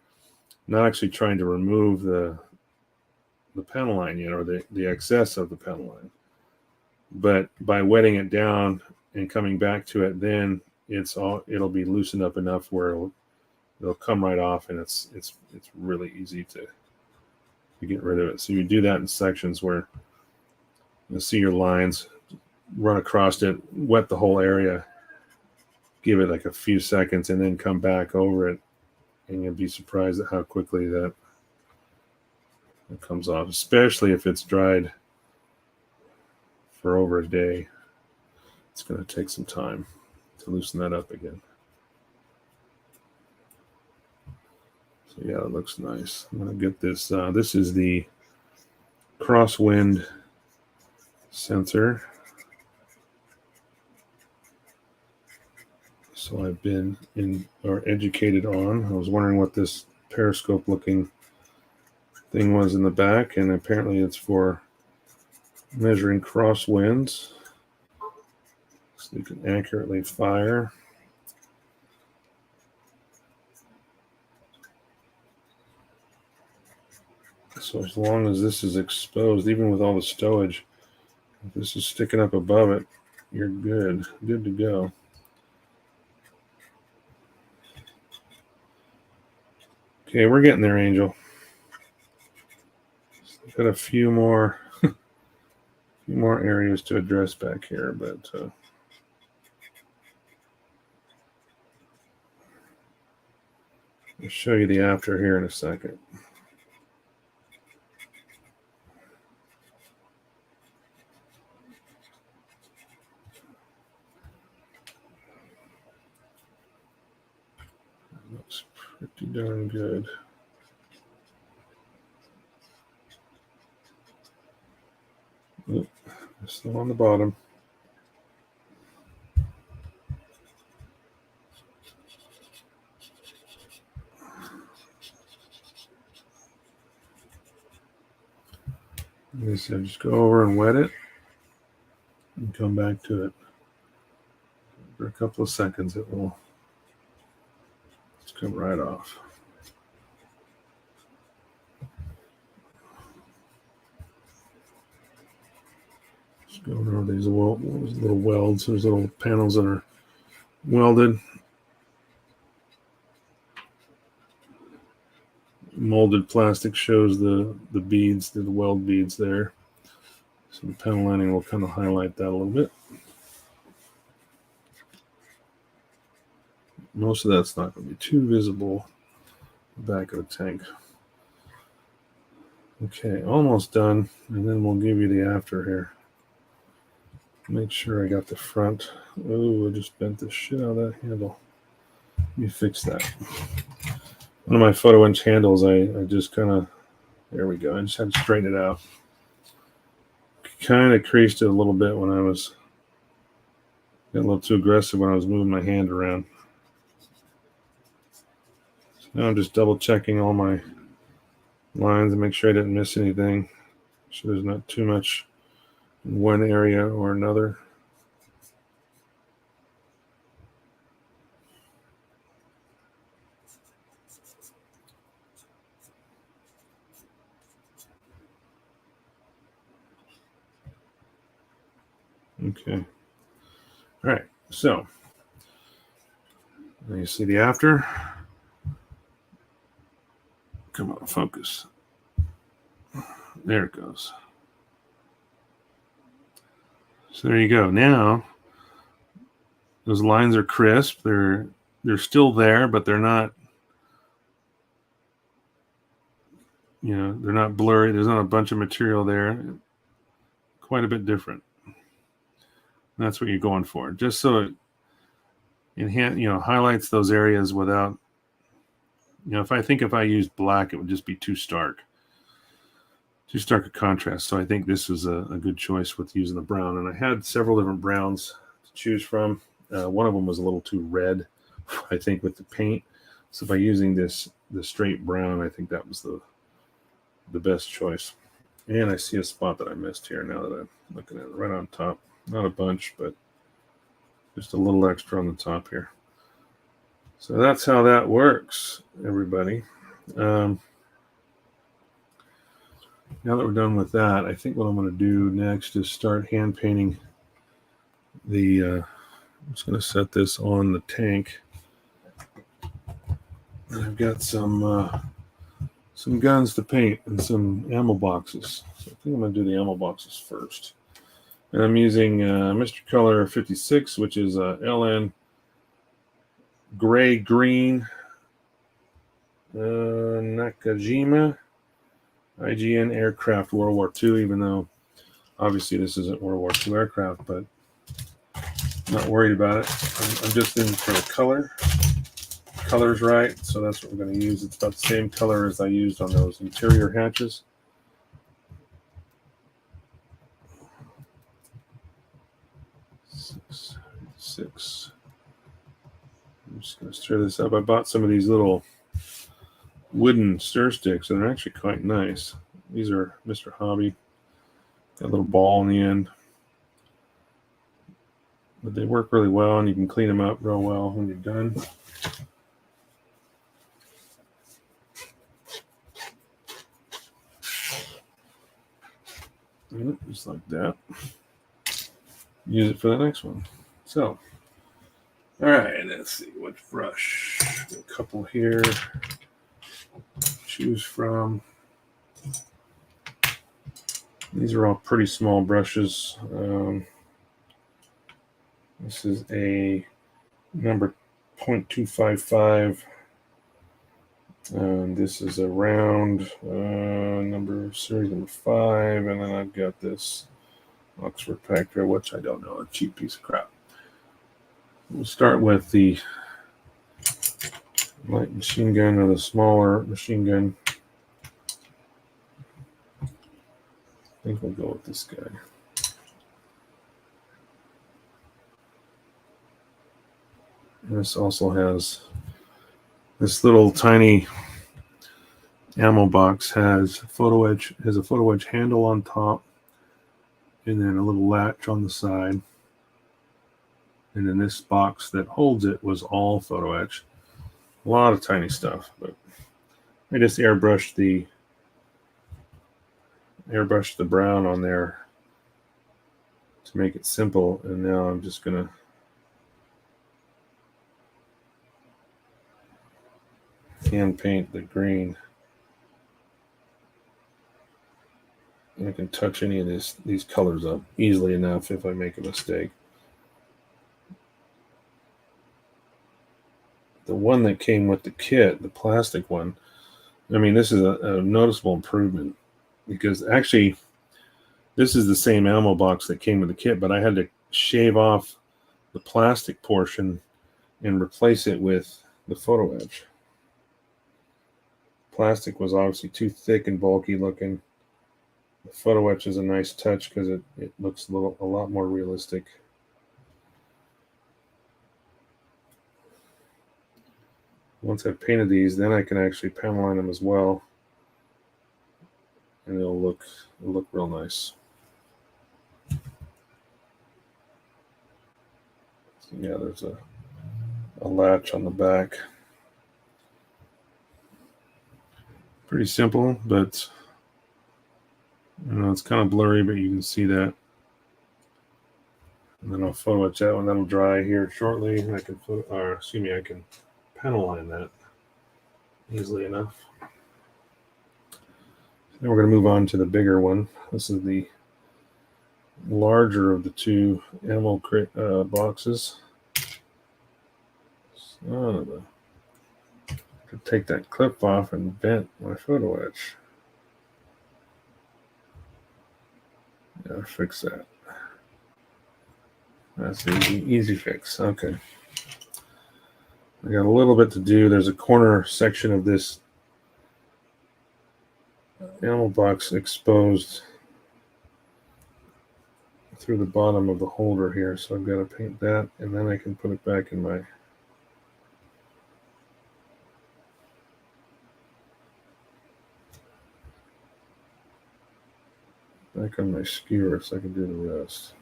not actually trying to remove the panel line yet, or the excess of the panel line. But by wetting it down and coming back to it, then it'll be loosened up enough where it'll come right off, and it's really easy to get rid of it. So you do that in sections where you'll see your lines, run across it, wet the whole area, give it like a few seconds, and then come back over it, and you'll be surprised at how quickly that it comes off, especially if it's dried for over a day. It's going to take some time to loosen that up again. So yeah, it looks nice. I'm going to get this. This is the crosswind sensor. So I've been educated on. I was wondering what this periscope looking thing was in the back, and apparently it's for measuring crosswinds, so you can accurately fire. So as long as this is exposed, even with all the stowage, if this is sticking up above it, you're good to go. Okay, we're getting there, Angel. Got a few more areas to address back here, but I'll show you the after here in a second. That looks pretty darn good. Oh, still on the bottom. Like I said, just go over and wet it and come back to it. For a couple of seconds, it will just come right off. Just go over these little welds. There's little panels that are welded. Molded plastic shows the beads, the weld beads there. So the panel lining will kind of highlight that a little bit. Most of that's not going to be too visible. The back of the tank. Okay, almost done, and then we'll give you the after here. Make sure I got the front. Oh, I just bent the shit out of that handle. Let me fix that. One of my photo inch handles, I just kind of, there we go. I just had to straighten it out. Kind of creased it a little bit when I was getting a little too aggressive when I was moving my hand around. So now I'm just double checking all my lines and make sure I didn't miss anything. Make sure there's not too much in one area or another. Okay. All right. So you see the after. Come on, focus. There it goes. So there you go. Now those lines are crisp. They're still there, but they're not, they're not blurry. There's not a bunch of material there. Quite a bit different. That's what you're going for. Just so it highlights those areas without, if I used black, it would just be too stark a contrast. So I think this was a good choice with using the brown. And I had several different browns to choose from. One of them was a little too red, I think, with the paint. So by using the straight brown, I think that was the best choice. And I see a spot that I missed here now that I'm looking at it, right on top. Not a bunch, but just a little extra on the top here. So that's how that works, everybody. Now that we're done with that, I think what I'm going to do next is start hand painting I'm just going to set this on the tank. And I've got some guns to paint and some ammo boxes. So I think I'm going to do the ammo boxes first. And I'm using Mr. Color 56, which is LN Gray Green Nakajima IGN Aircraft World War II, even though obviously this isn't World War II aircraft, but I'm not worried about it. I'm just in for the color. Color's right, so that's what we're going to use. It's about the same color as I used on those interior hatches. Six. I'm just going to stir this up. I bought some of these little wooden stir sticks, and they're actually quite nice. These are Mr. Hobby. Got a little ball in the end. But they work really well, and you can clean them up real well when you're done. Just like that. Use it for the next one. So, all right, let's see which brush. A couple here. Choose from. These are all pretty small brushes. This is a number 0.255. This is a round series number 5, and then I've got this Oxford Factor, which I don't know, a cheap piece of crap. We'll start with the light machine gun or the smaller machine gun. I think we'll go with this guy. And this also has this little tiny ammo box, has a photo edge handle on top, and then a little latch on the side. And then this box that holds it was all photo etch. A lot of tiny stuff, but I just airbrushed the brown on there to make it simple, and now I'm just gonna hand paint the green. And I can touch any of these colors up easily enough if I make a mistake. The one that came with the kit, the plastic one, I mean, this is a noticeable improvement, because actually this is the same ammo box that came with the kit, but I had to shave off the plastic portion and replace it with the photo etch. Plastic was obviously too thick and bulky looking. The photo etch is a nice touch because it looks a lot more realistic. Once I've painted these, then I can actually panel line them as well, and it'll look real nice. So yeah, there's a latch on the back. Pretty simple, but it's kind of blurry, but you can see that. And then I'll photo etch that one. That'll dry here shortly. I can I can panel line that easily enough. Then we're going to move on to the bigger one. This is the larger of the two ammo boxes. Could take that clip off and bent my photo etch. Yeah, fix that. That's easy fix. Okay. I got a little bit to do. There's a corner section of this ammo box exposed through the bottom of the holder here, so I've got to paint that, and then I can put it back in my on my skewer, so I can do the rest.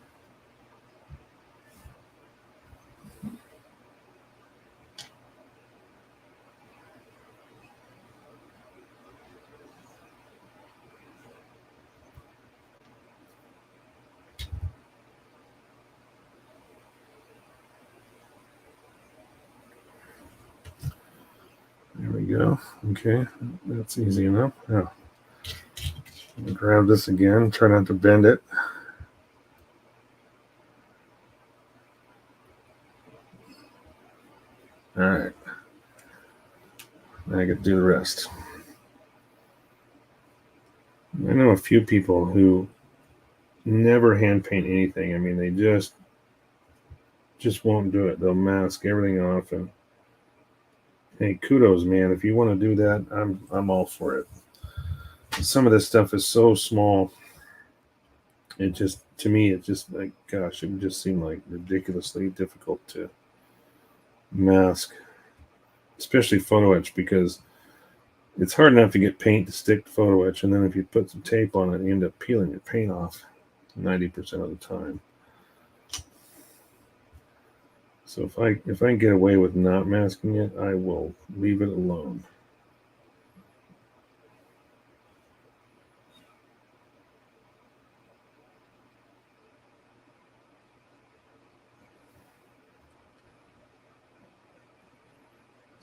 There we go. Okay, that's easy enough. Now, I'm going to grab this again, try not to bend it. All right. Now I get to do the rest. I know a few people who never hand paint anything. I mean, they just won't do it. They'll mask everything off, and hey, kudos, man. If you want to do that, I'm all for it. Some of this stuff is so small. It just, to me, it just like, gosh, it would just seem like ridiculously difficult to mask, especially photo etch, because it's hard enough to get paint to stick to photo etch, and then if you put some tape on it, you end up peeling your paint off 90% of the time. So if I can get away with not masking it, I will leave it alone.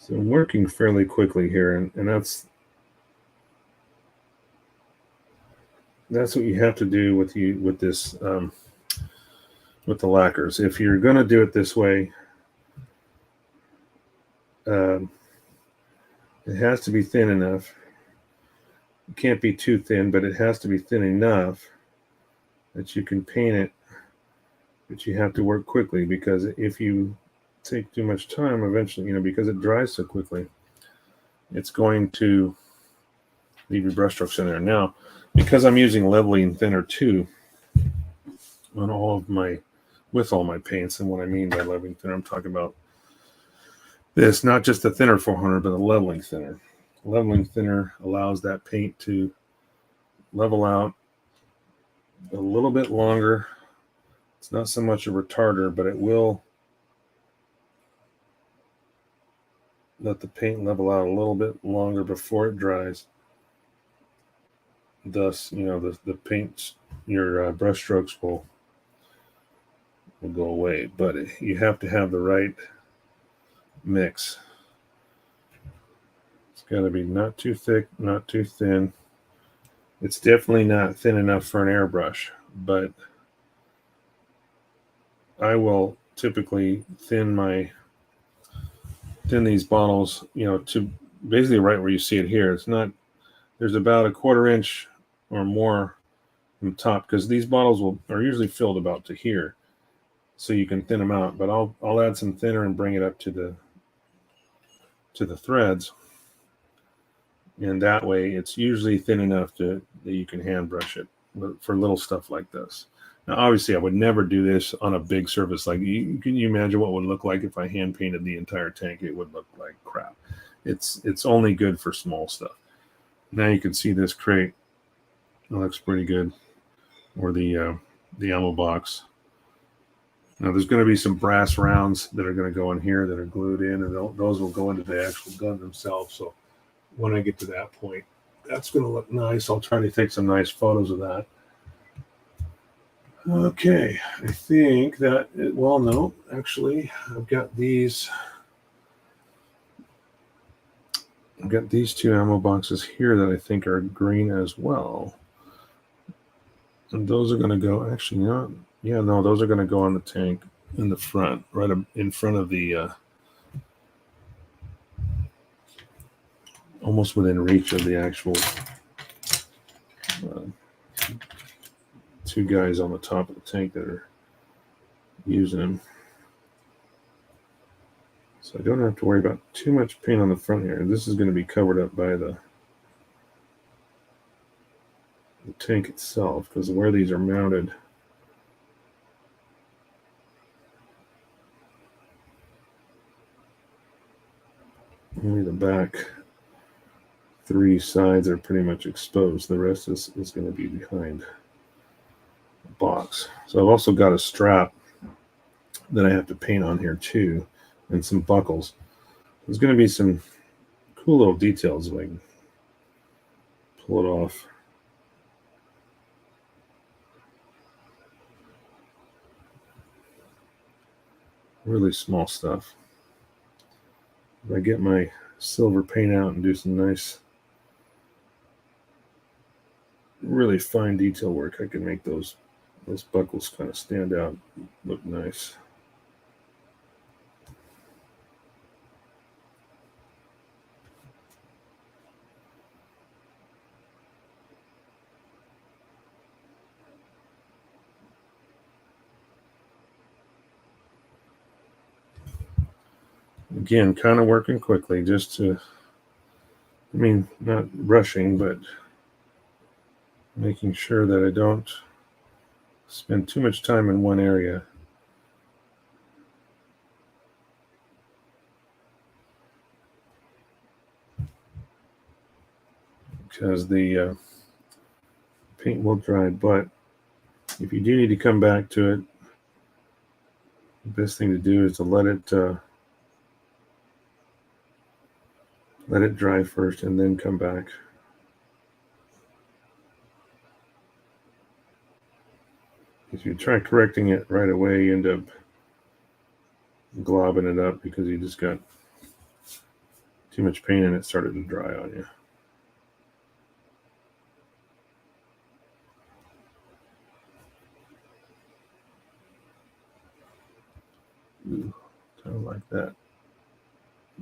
So I'm working fairly quickly here, and that's what you have to do with this with the lacquers. If you're going to do it this way, um, it has to be thin enough. It can't be too thin, but it has to be thin enough that you can paint it. But you have to work quickly, because if you take too much time, eventually, because it dries so quickly, it's going to leave your brush strokes in there. Now, because I'm using leveling thinner too on with all my paints, and what I mean by leveling thinner, I'm talking about this, not just the thinner 400, but the leveling thinner. Leveling thinner allows that paint to level out a little bit longer. It's not so much a retarder, but it will let the paint level out a little bit longer before it dries. Thus, the paint, your brush strokes will go away. But you have to have the right mix. It's got to be not too thick, not too thin. It's definitely not thin enough for an airbrush, but I will typically thin these bottles, to basically right where you see it here. It's not, there's about a 1/4 inch or more from the top, because these bottles are usually filled about to here, so you can thin them out. But I'll add some thinner and bring it up to the threads, and that way it's usually thin enough that you can hand brush it for little stuff like this. Now, obviously, I would never do this on a big surface. Like, can you imagine what it would look like if I hand painted the entire tank? It would look like crap. It's only good for small stuff. Now you can see this crate. It looks pretty good. Or the ammo box. Now there's going to be some brass rounds that are going to go in here that are glued in, and those will go into the actual gun themselves. So when I get to that point, that's going to look nice. I'll try to take some nice photos of that. Okay, I think that, well, no, actually, I've got these 2 ammo boxes here that I think are green as well. And those are going to go, actually, no, those are going to go on the tank in the front, right in front of the, almost within reach of the actual 2 guys on the top of the tank that are using them. So I don't have to worry about too much paint on the front here. This is going to be covered up by the tank itself, because where these are mounted, only the back 3 sides are pretty much exposed. The rest is going to be behind the box. So I've also got a strap that I have to paint on here too, and some buckles. There's going to be some cool little details if I can pull it off. Really small stuff. If I get my silver paint out and do some nice, really fine detail work, I can make those buckles kind of stand out, look nice. Again, kind of working quickly, just to, not rushing, but making sure that I don't spend too much time in one area. Because the paint will dry, but if you do need to come back to it, the best thing to do is to let it dry first and then come back. If you try correcting it right away, you end up globbing it up because you just got Too much paint and it started to dry on you. Ooh, kind of like that.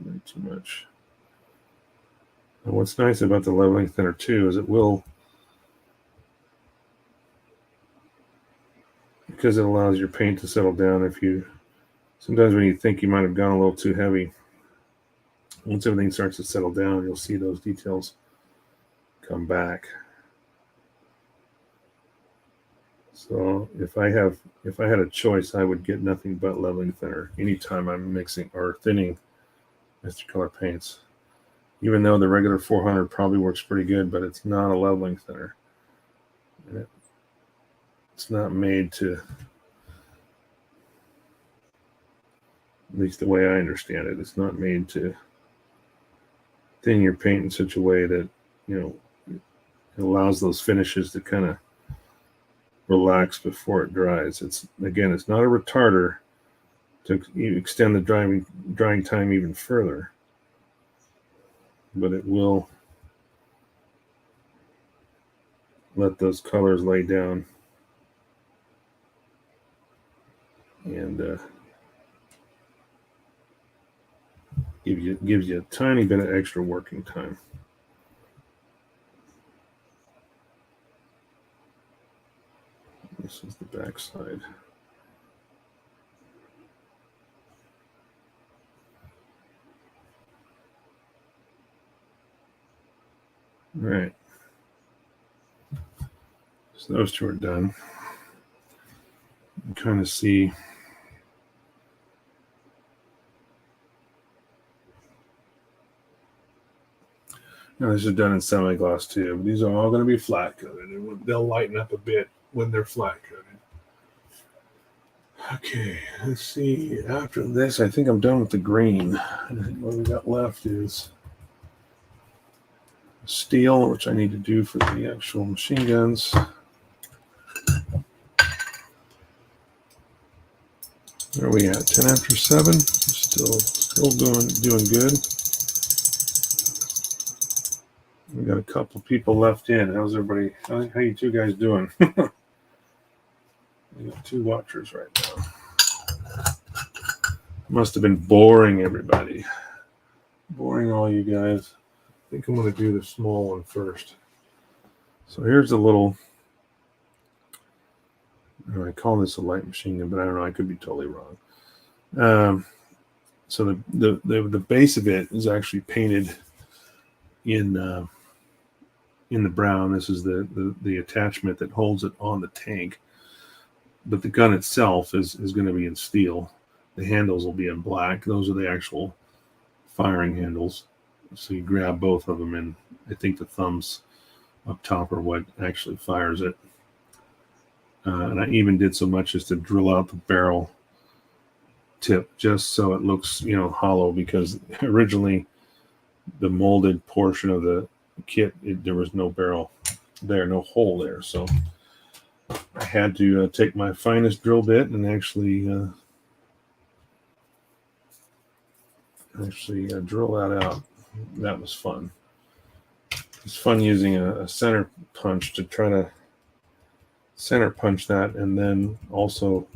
Way too much. And what's nice about the leveling thinner too is it will, because it allows your paint to settle down. Sometimes when you think you might have gone a little too heavy, once everything starts to settle down, you'll see those details come back. So if I had a choice, I would get nothing but leveling thinner anytime I'm mixing or thinning Mr. Color paints. Even though the regular 400 probably works pretty good, but it's not a leveling thinner. And it's not made to, at least the way I understand it, it's not made to thin your paint in such a way that, it allows those finishes to kind of relax before it dries. It's not a retarder to extend the drying time even further, but it will let those colors lay down and gives you a tiny bit of extra working time. This is the back side. All right. So those two are done. You kind of see now this is done in semi-gloss too. But these are all going to be flat coated, and they'll lighten up a bit when they're flat coated. Okay, let's see. After this, I think I'm done with the green. What we got left is steel, which I need to do for the actual machine guns. Where are we at? 10 after 7. Still doing good. We got a couple people left in. How's everybody? How you two guys doing? We got 2 watchers right now. Must have been boring everybody. Boring all you guys. I think I'm going to do the small one first. So here's a little, I call this a light machine gun, but I don't know, I could be totally wrong. So the base of it is actually painted in the brown. This is the attachment that holds it on the tank. But the gun itself is going to be in steel. The handles will be in black. Those are the actual firing handles. So you grab both of them, and I think the thumbs up top are what actually fires it. And I even did so much as to drill out the barrel tip just so it looks, hollow, because originally the molded portion of the kit, there was no barrel there, no hole there. So I had to take my finest drill bit and actually drill that out. That was fun. It's fun using a center punch to try to center punch that and then also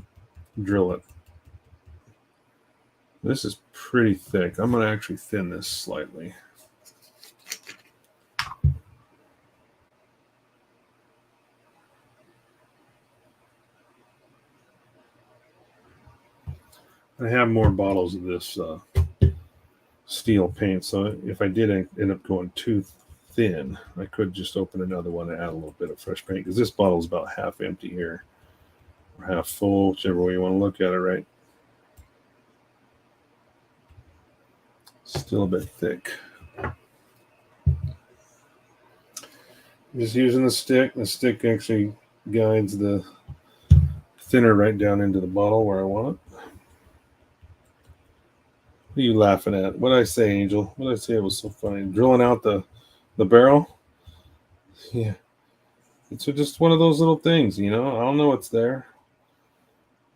drill it. This is pretty thick. I'm going to actually thin this slightly. I have more bottles of this steel paint, so if I did end up going too thin, I could just open another one and add a little bit of fresh paint, because this bottle is about half empty here, or half full, whichever way you want to look at it, right? Still a bit thick. Just using the stick. The stick actually guides the thinner right down into the bottle where I want it. What are you laughing at? What did I say, Angel? What did I say? It was so funny. Drilling out the barrel? Yeah. It's just one of those little things, I don't know what's there.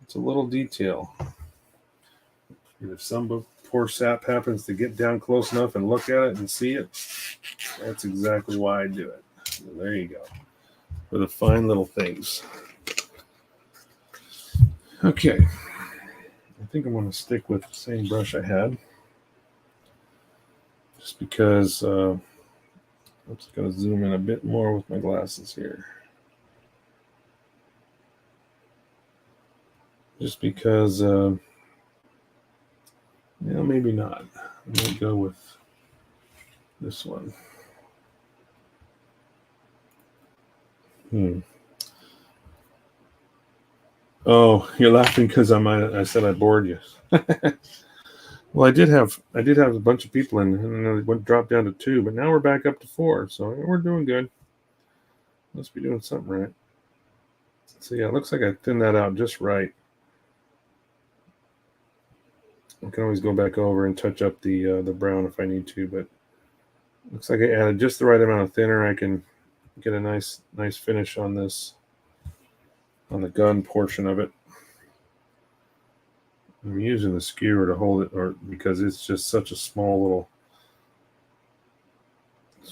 It's a little detail. And if some poor sap happens to get down close enough and look at it and see it, that's exactly why I do it. So there you go. For the fine little things. Okay. I think I'm going to stick with the same brush I had. Just because, I'm just going to zoom in a bit more with my glasses here. Just because, maybe not. I'm going to go with this one. Oh, you're laughing because I said I bored you. Well, I did have a bunch of people in, and then it dropped down to 2, but now we're back up to 4, so we're doing good. Must be doing something right. So yeah, it looks like I thinned that out just right. I can always go back over and touch up the brown if I need to, but looks like I added just the right amount of thinner. I can get a nice finish on this, on the gun portion of it. I'm using the skewer to hold it, or because it's just such a small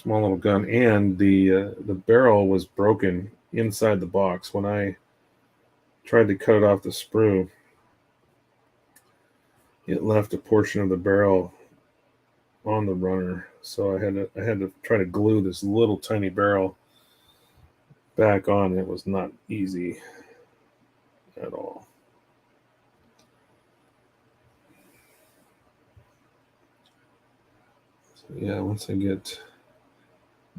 little gun, and the barrel was broken inside the box when I tried to cut it off the sprue. It left a portion of the barrel on the runner, so I had to try to glue this little tiny barrel back on. It was not easy at all. So yeah, once I get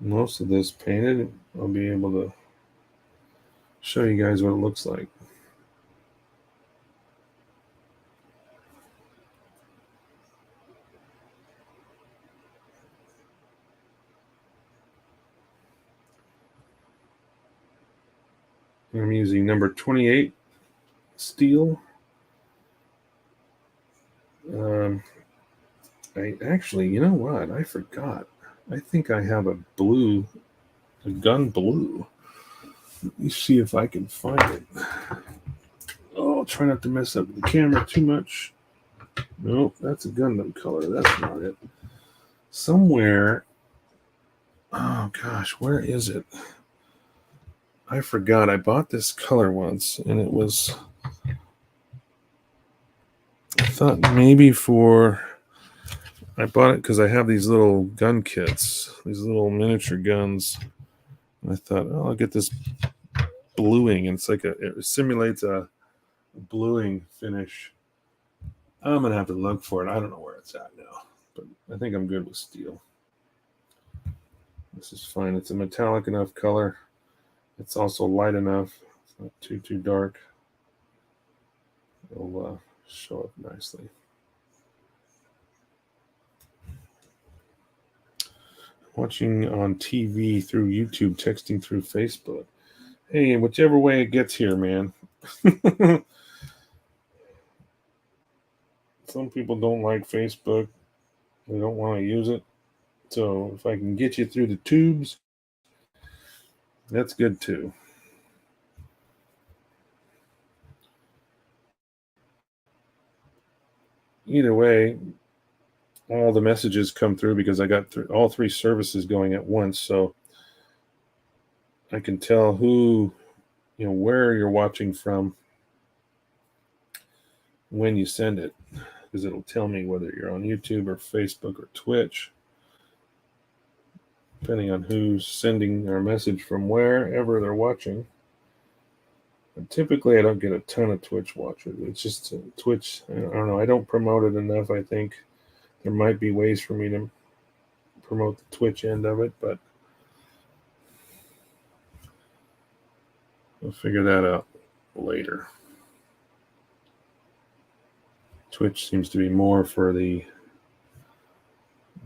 most of this painted, I'll be able to show you guys what it looks like. I'm using number 28 steel. I actually, you know what? I forgot. I think I have a gun blue. Let me see if I can find it. Oh, try not to mess up the camera too much. Nope, that's a Gundam color. That's not it. Somewhere. Oh gosh, where is it? I forgot. I bought this color once, and it was. I thought maybe I bought it because I have these little gun kits, these little miniature guns. And I thought, oh, I'll get this bluing, and it simulates a bluing finish. I'm gonna have to look for it. I don't know where it's at now, but I think I'm good with steel. This is fine. It's a metallic enough color. It's also light enough. It's not too dark. It'll show up nicely. Watching on TV through YouTube, texting through Facebook. Hey, whichever way it gets here, man. Some people don't like Facebook. They don't want to use it. So if I can get you through the tubes, that's good too. Either way, all the messages come through because I got all 3 services going at once. So I can tell where you're watching from when you send it, because it'll tell me whether you're on YouTube or Facebook or Twitch, depending on who's sending our message from wherever they're watching. And typically, I don't get a ton of Twitch watchers. It's just Twitch. I don't know. I don't promote it enough. I think there might be ways for me to promote the Twitch end of it, but we'll figure that out later. Twitch seems to be more for a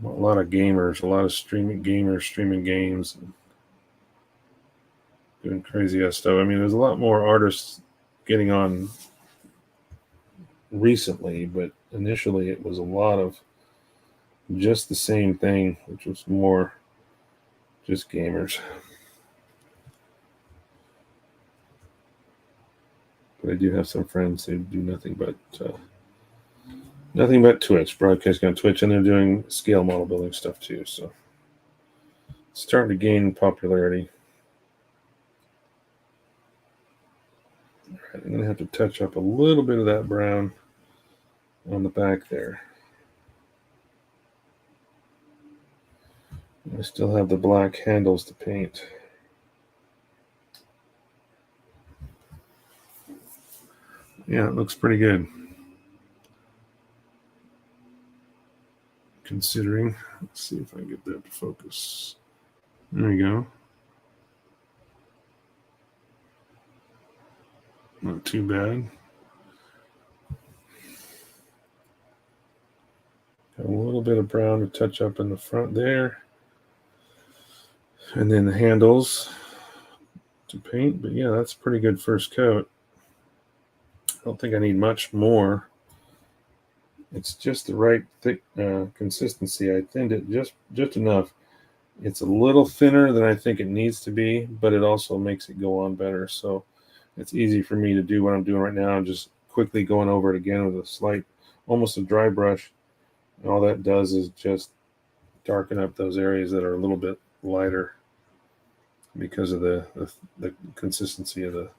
lot of gamers, a lot of streaming games, and doing crazy ass stuff. I mean, there's a lot more artists getting on recently, but initially it was a lot of just the same thing, which was more just gamers. But I do have some friends who do nothing but Nothing but Twitch. Broadcasting on Twitch, and they're doing scale model building stuff too. So it's starting to gain popularity. All right, I'm going to have to touch up a little bit of that brown on the back there. I still have the black handles to paint. Yeah, it looks pretty good. Considering, let's see if I can get that to focus. There we go. Not too bad. Got a little bit of brown to touch up in the front there. And then the handles to paint. But yeah, that's a pretty good first coat. I don't think I need much more. It's just the right thick consistency. I thinned it just enough. It's a little thinner than I think it needs to be, but it also makes it go on better. So it's easy for me to do what I'm doing right now. I'm just quickly going over it again with a slight, almost a dry brush. And all that does is just darken up those areas that are a little bit lighter because of the consistency of the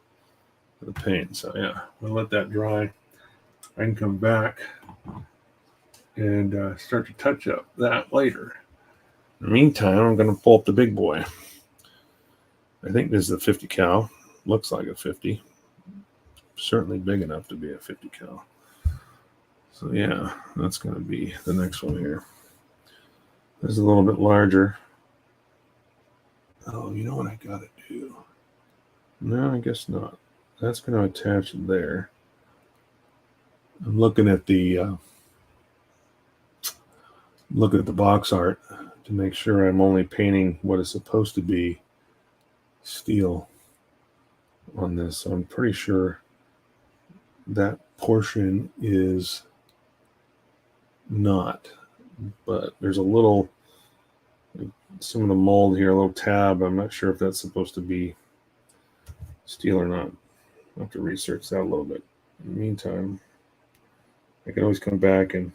paint. So yeah, we'll let that dry. I can come back and start to touch up that later. In the meantime, I'm going to pull up the big boy. I think this is a 50 cal. Looks like a 50. Certainly big enough to be a 50 cal. So yeah, that's going to be the next one here. This is a little bit larger. Oh, you know what I got to do? No, I guess not. That's going to attach there. I'm looking at the box art to make sure I'm only painting what is supposed to be steel on this. So I'm pretty sure that portion is not, but there's a little, some of the mold here, a little tab. I'm not sure if that's supposed to be steel or not. I'll have to research that a little bit. In the meantime, I can always come back and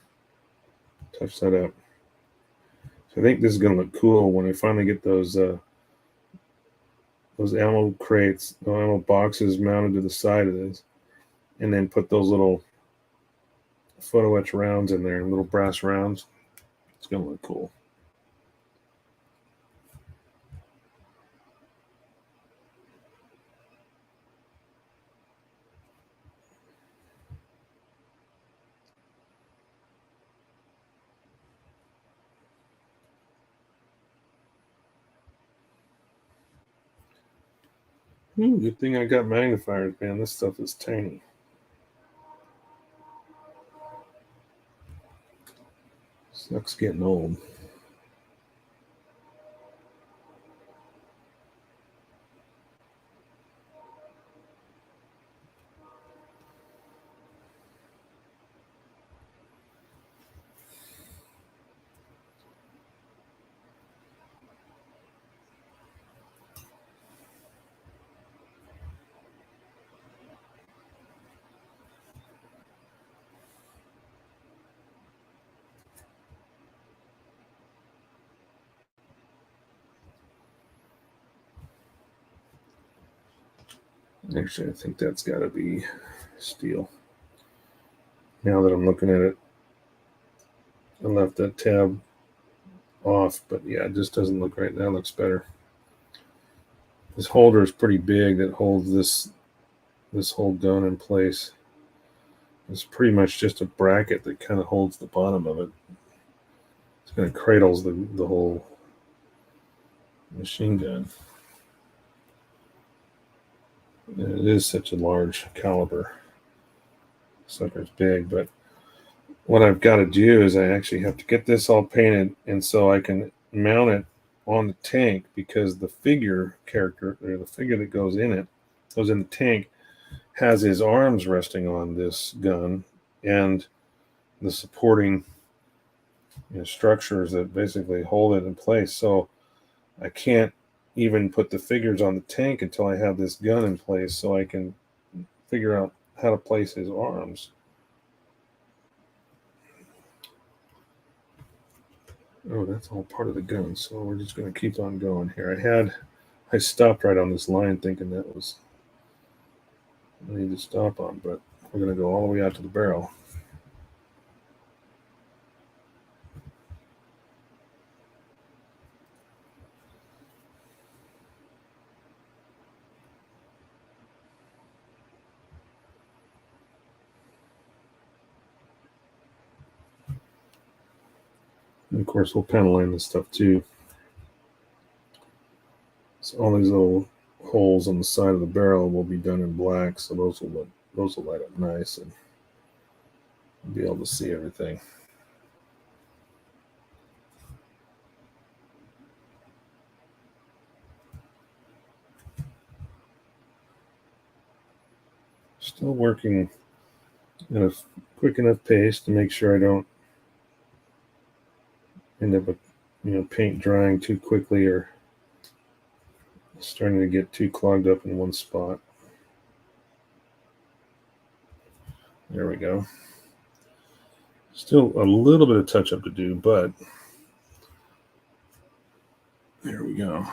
touch that up. So I think this is going to look cool when I finally get those ammo crates, the ammo boxes mounted to the side of this, and then put those little photo etch rounds in there, little brass rounds. It's going to look cool. Good thing I got magnifiers, man. This stuff is tiny. Sucks getting old. Actually, I think that's got to be steel. Now that I'm looking at it, I left that tab off, but yeah, it just doesn't look right. That looks better. This holder is pretty big that holds this whole gun in place. It's pretty much just a bracket that kind of holds the bottom of it. It's going to cradles the whole machine gun. And it is such a large caliber. Sucker's big, but what I've got to do is I actually have to get this all painted, and so I can mount it on the tank, because the figure character, or the figure that goes in the tank, has his arms resting on this gun and the supporting structures that basically hold it in place. So I can't even put the figures on the tank until I have this gun in place, so I can figure out how to place his arms. Oh, that's all part of the gun. So we're just going to keep on going here. I stopped right on this line thinking that was I need to stop on, but we're going to go all the way out to the barrel. And of course, we'll panel line this stuff too. So all these little holes on the side of the barrel will be done in black, so those will light up nice and be able to see everything. Still working at a quick enough pace to make sure I don't end up with paint drying too quickly or starting to get too clogged up in one spot. There we go. Still a little bit of touch up to do, but there we go.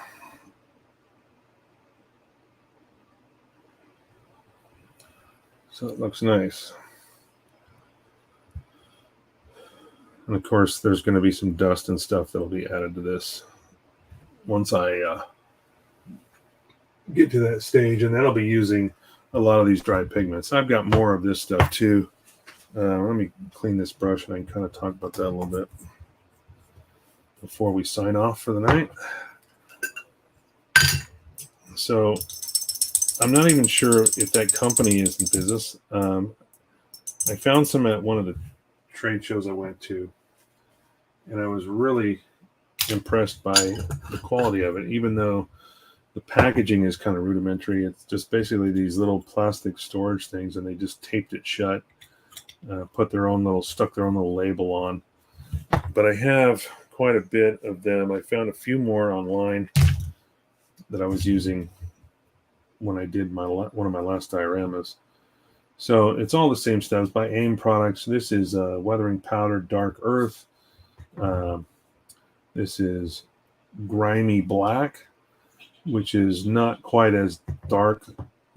So it looks nice. And of course, there's going to be some dust and stuff that'll be added to this once I get to that stage, and then I'll be using a lot of these dry pigments. I've got more of this stuff too. Let me clean this brush and I can kind of talk about that a little bit before we sign off for the night. So I'm not even sure if that company is in business. I found some at one of the trade shows I went to, and I was really impressed by the quality of it, even though the packaging is kind of rudimentary. It's just basically these little plastic storage things, and they just taped it shut, stuck their own little label on. But I have quite a bit of them. I found a few more online that I was using when I did one of my last dioramas. So it's all the same stuff. It's by AIM Products. This is Weathering Powder Dark Earth. This is Grimy Black, which is not quite as dark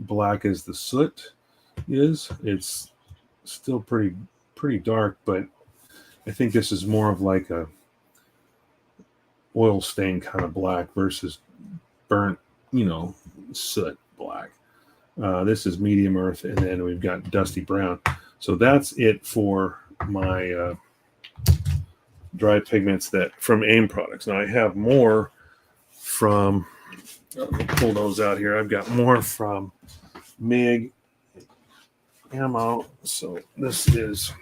black as the soot is. It's still pretty dark, but I think this is more of like a oil stain kind of black versus burnt, soot black. This is medium earth, and then we've got dusty brown. So that's it for my dry pigments that from AIM Products. Now I have more from. Let me pull those out here. I've got more from MIG ammo. So this is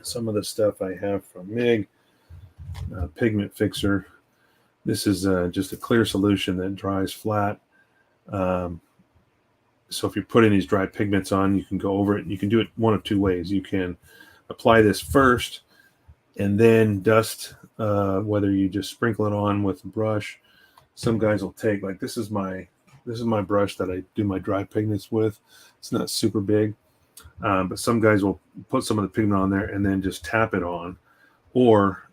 some of the stuff I have from MIG Pigment Fixer. This is just a clear solution that dries flat. So if you're putting these dry pigments on, you can go over it. You can do it one of two ways. You can apply this first and then dust, whether you just sprinkle it on with a brush. Some guys will take, like this is my brush that I do my dry pigments with. It's not super big, but some guys will put some of the pigment on there and then just tap it on, or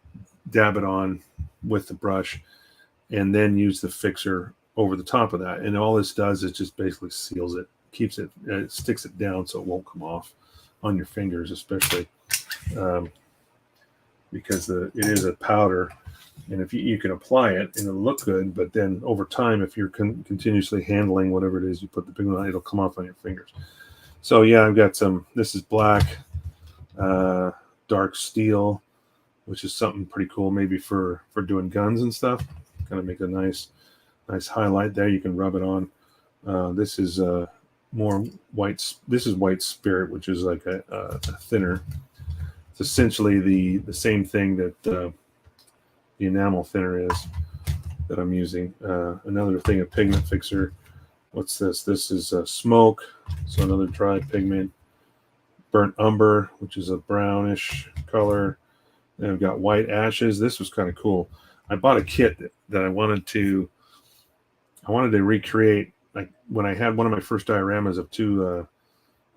dab it on with the brush, and then use the fixer over the top of that. And all this does is just basically seals it, keeps it, it sticks it down so it won't come off on your fingers, especially because it is a powder. And if you can apply it and it'll look good, but then over time, if you're continuously handling whatever it is you put the pigment on, it'll come off on your fingers. So yeah, I've got some. This is black, dark steel, which is something pretty cool, maybe for doing guns and stuff. Kind of make a nice highlight there. You can rub it on. This is more white. This is white spirit, which is like a thinner. It's essentially the same thing that the enamel thinner is that I'm using. Another thing, a pigment fixer. What's this? This is smoke, so another dry pigment. Burnt umber, which is a brownish color. Then I've got white ashes. This was kind of cool. I bought a kit that I wanted to recreate. Like when I had one of my first dioramas of two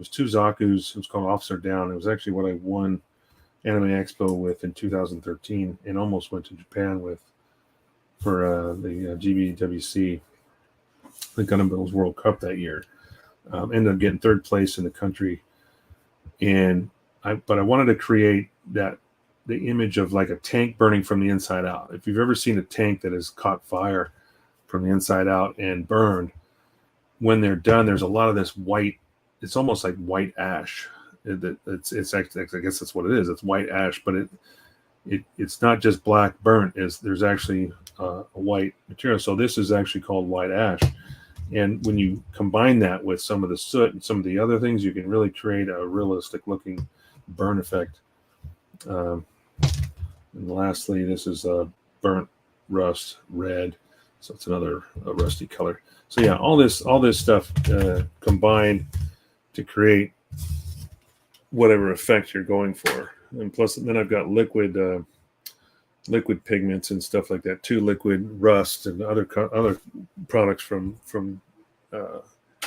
Zaku's. It was called Officer Down. It was actually what I won Anime Expo with in 2013, and almost went to Japan with for the GBWC, the Gundam Builders World Cup that year. Ended up getting third place in the country, but I wanted to create the image of like a tank burning from the inside out. If you've ever seen a tank that has caught fire from the inside out and burned, when they're done, there's a lot of this white. It's almost like white ash. It's actually, I guess that's what it is. It's white ash, but it's not just black burnt. There's actually a white material. So this is actually called white ash. And when you combine that with some of the soot and some of the other things, you can really create a realistic looking burn effect. And lastly, this is a burnt rust red. So it's another rusty color. So yeah, all this stuff combined to create whatever effect you're going for. And plus, then I've got liquid pigments and stuff like that too, liquid rust and other products from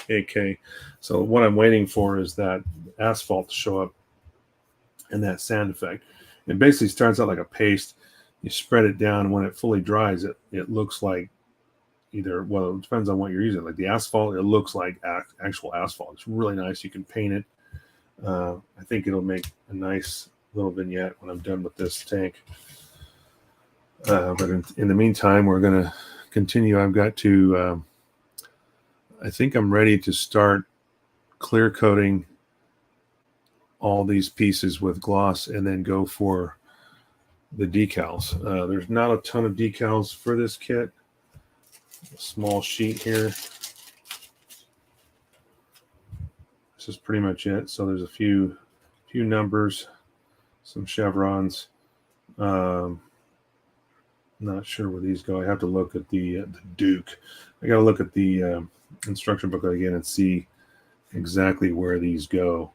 AK. So what I'm waiting for is that asphalt to show up and that sand effect. It basically starts out like a paste. You spread it down, and when it fully dries, it looks like either, well, it depends on what you're using. Like the asphalt, it looks like actual asphalt. It's really nice. You can paint it. I think it'll make a nice little vignette when I'm done with this tank. But in the meantime, we're going to continue. I've got to, I think I'm ready to start clear coating all these pieces with gloss and then go for the decals. There's not a ton of decals for this kit. A small sheet here. This is pretty much it. So there's a few numbers, some chevrons. Not sure where these go. I have to look at the Duke. I got to look at the instruction book again and see exactly where these go.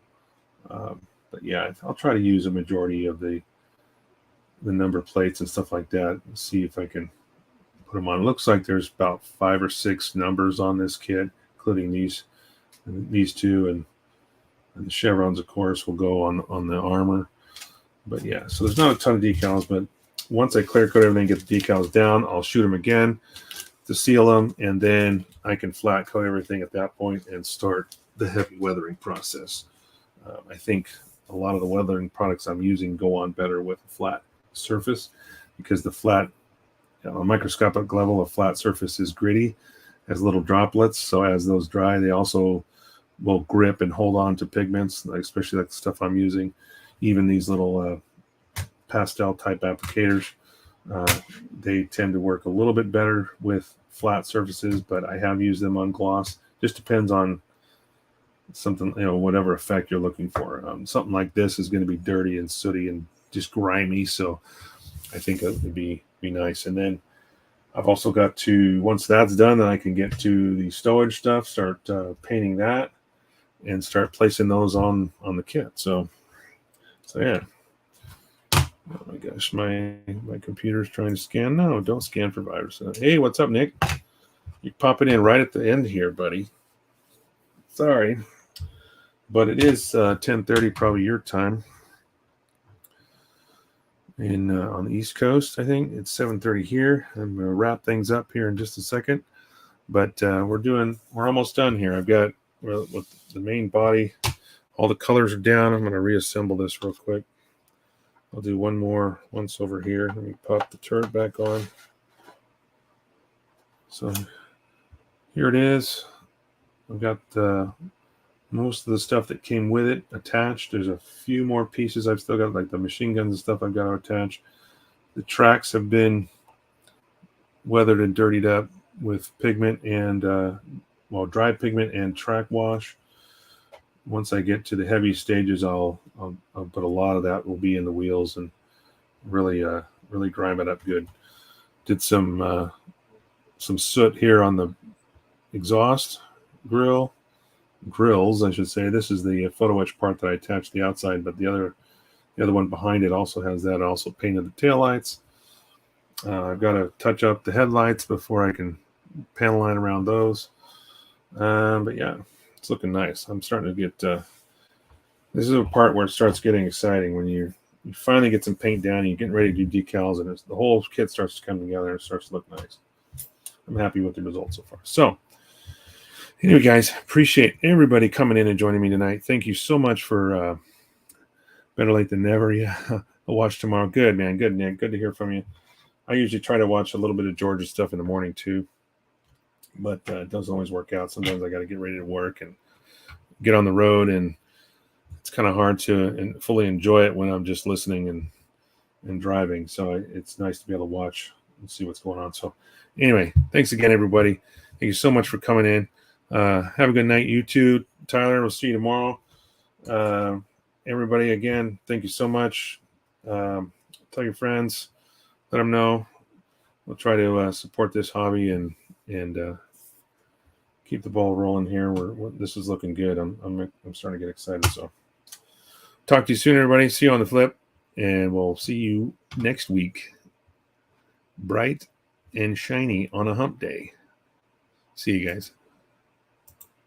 But yeah, I'll try to use a majority of the number plates and stuff like that and see if I can put them on. It looks like there's about 5 or 6 numbers on this kit, including these two, and the chevrons, of course, will go on the armor. But yeah, so there's not a ton of decals, but once I clear coat everything, get the decals down, I'll shoot them again to seal them, and then I can flat coat everything at that point and start the heavy weathering process. I think a lot of the weathering products I'm using go on better with a flat surface, because the flat, on a microscopic level, a flat surface is gritty, has little droplets. So as those dry, they also will grip and hold on to pigments, especially like the stuff I'm using. Even these little pastel type applicators, they tend to work a little bit better with flat surfaces, but I have used them on gloss. Just depends on something, whatever effect you're looking for. Something like this is going to be dirty and sooty and just grimy, so I think it would be nice. And then I've also got to, once that's done, then I can get to the stowage stuff, start painting that, and start placing those on the kit. So yeah. Oh my gosh, my computer's trying to scan. No, don't scan for virus. Hey, what's up, Nick? You're popping in right at the end here, buddy. Sorry, but it is 10:30, probably your time. And on the East Coast, I think it's 7:30 here. I'm going to wrap things up here in just a second, but we're almost done here. I've got with the main body, all the colors are down. I'm going to reassemble this real quick. I'll do one more once over here. Let me pop the turret back on. So here it is. I've got most of the stuff that came with it attached. There's a few more pieces I've still got, like the machine guns and stuff I've got to attach. The tracks have been weathered and dirtied up with pigment and, dry pigment and track wash. Once I get to the heavy stages, I'll put a lot of that will be in the wheels and really grime it up good. Did some soot here on the exhaust grills, I should say. This is the photo etch part that I attached to the outside, but the other one behind it also has that. I also painted the taillights. I've got to touch up the headlights before I can panel line around those. But yeah, it's looking nice. I'm starting to get this is a part where it starts getting exciting when you finally get some paint down, and you're getting ready to do decals, and the whole kit starts to come together and it starts to look nice. I'm happy with the results so far. So anyway, guys, appreciate everybody coming in and joining me tonight. Thank you so much for better late than never. Yeah, I'll watch tomorrow. Good, man. Good, Nick. Good to hear from you. I usually try to watch a little bit of George's stuff in the morning too, but it doesn't always work out. Sometimes I got to get ready to work and get on the road, and it's kind of hard to fully enjoy it when I'm just listening and driving. So it's nice to be able to watch and see what's going on. So anyway, thanks again, everybody. Thank you so much for coming in. Have a good night, you too, Tyler. We'll see you tomorrow. Everybody, again, thank you so much. Tell your friends, let them know. We'll try to support this hobby and keep the ball rolling here. This is looking good. I'm starting to get excited. So talk to you soon, everybody. See you on the flip, and we'll see you next week. Bright and shiny on a hump day. See you guys.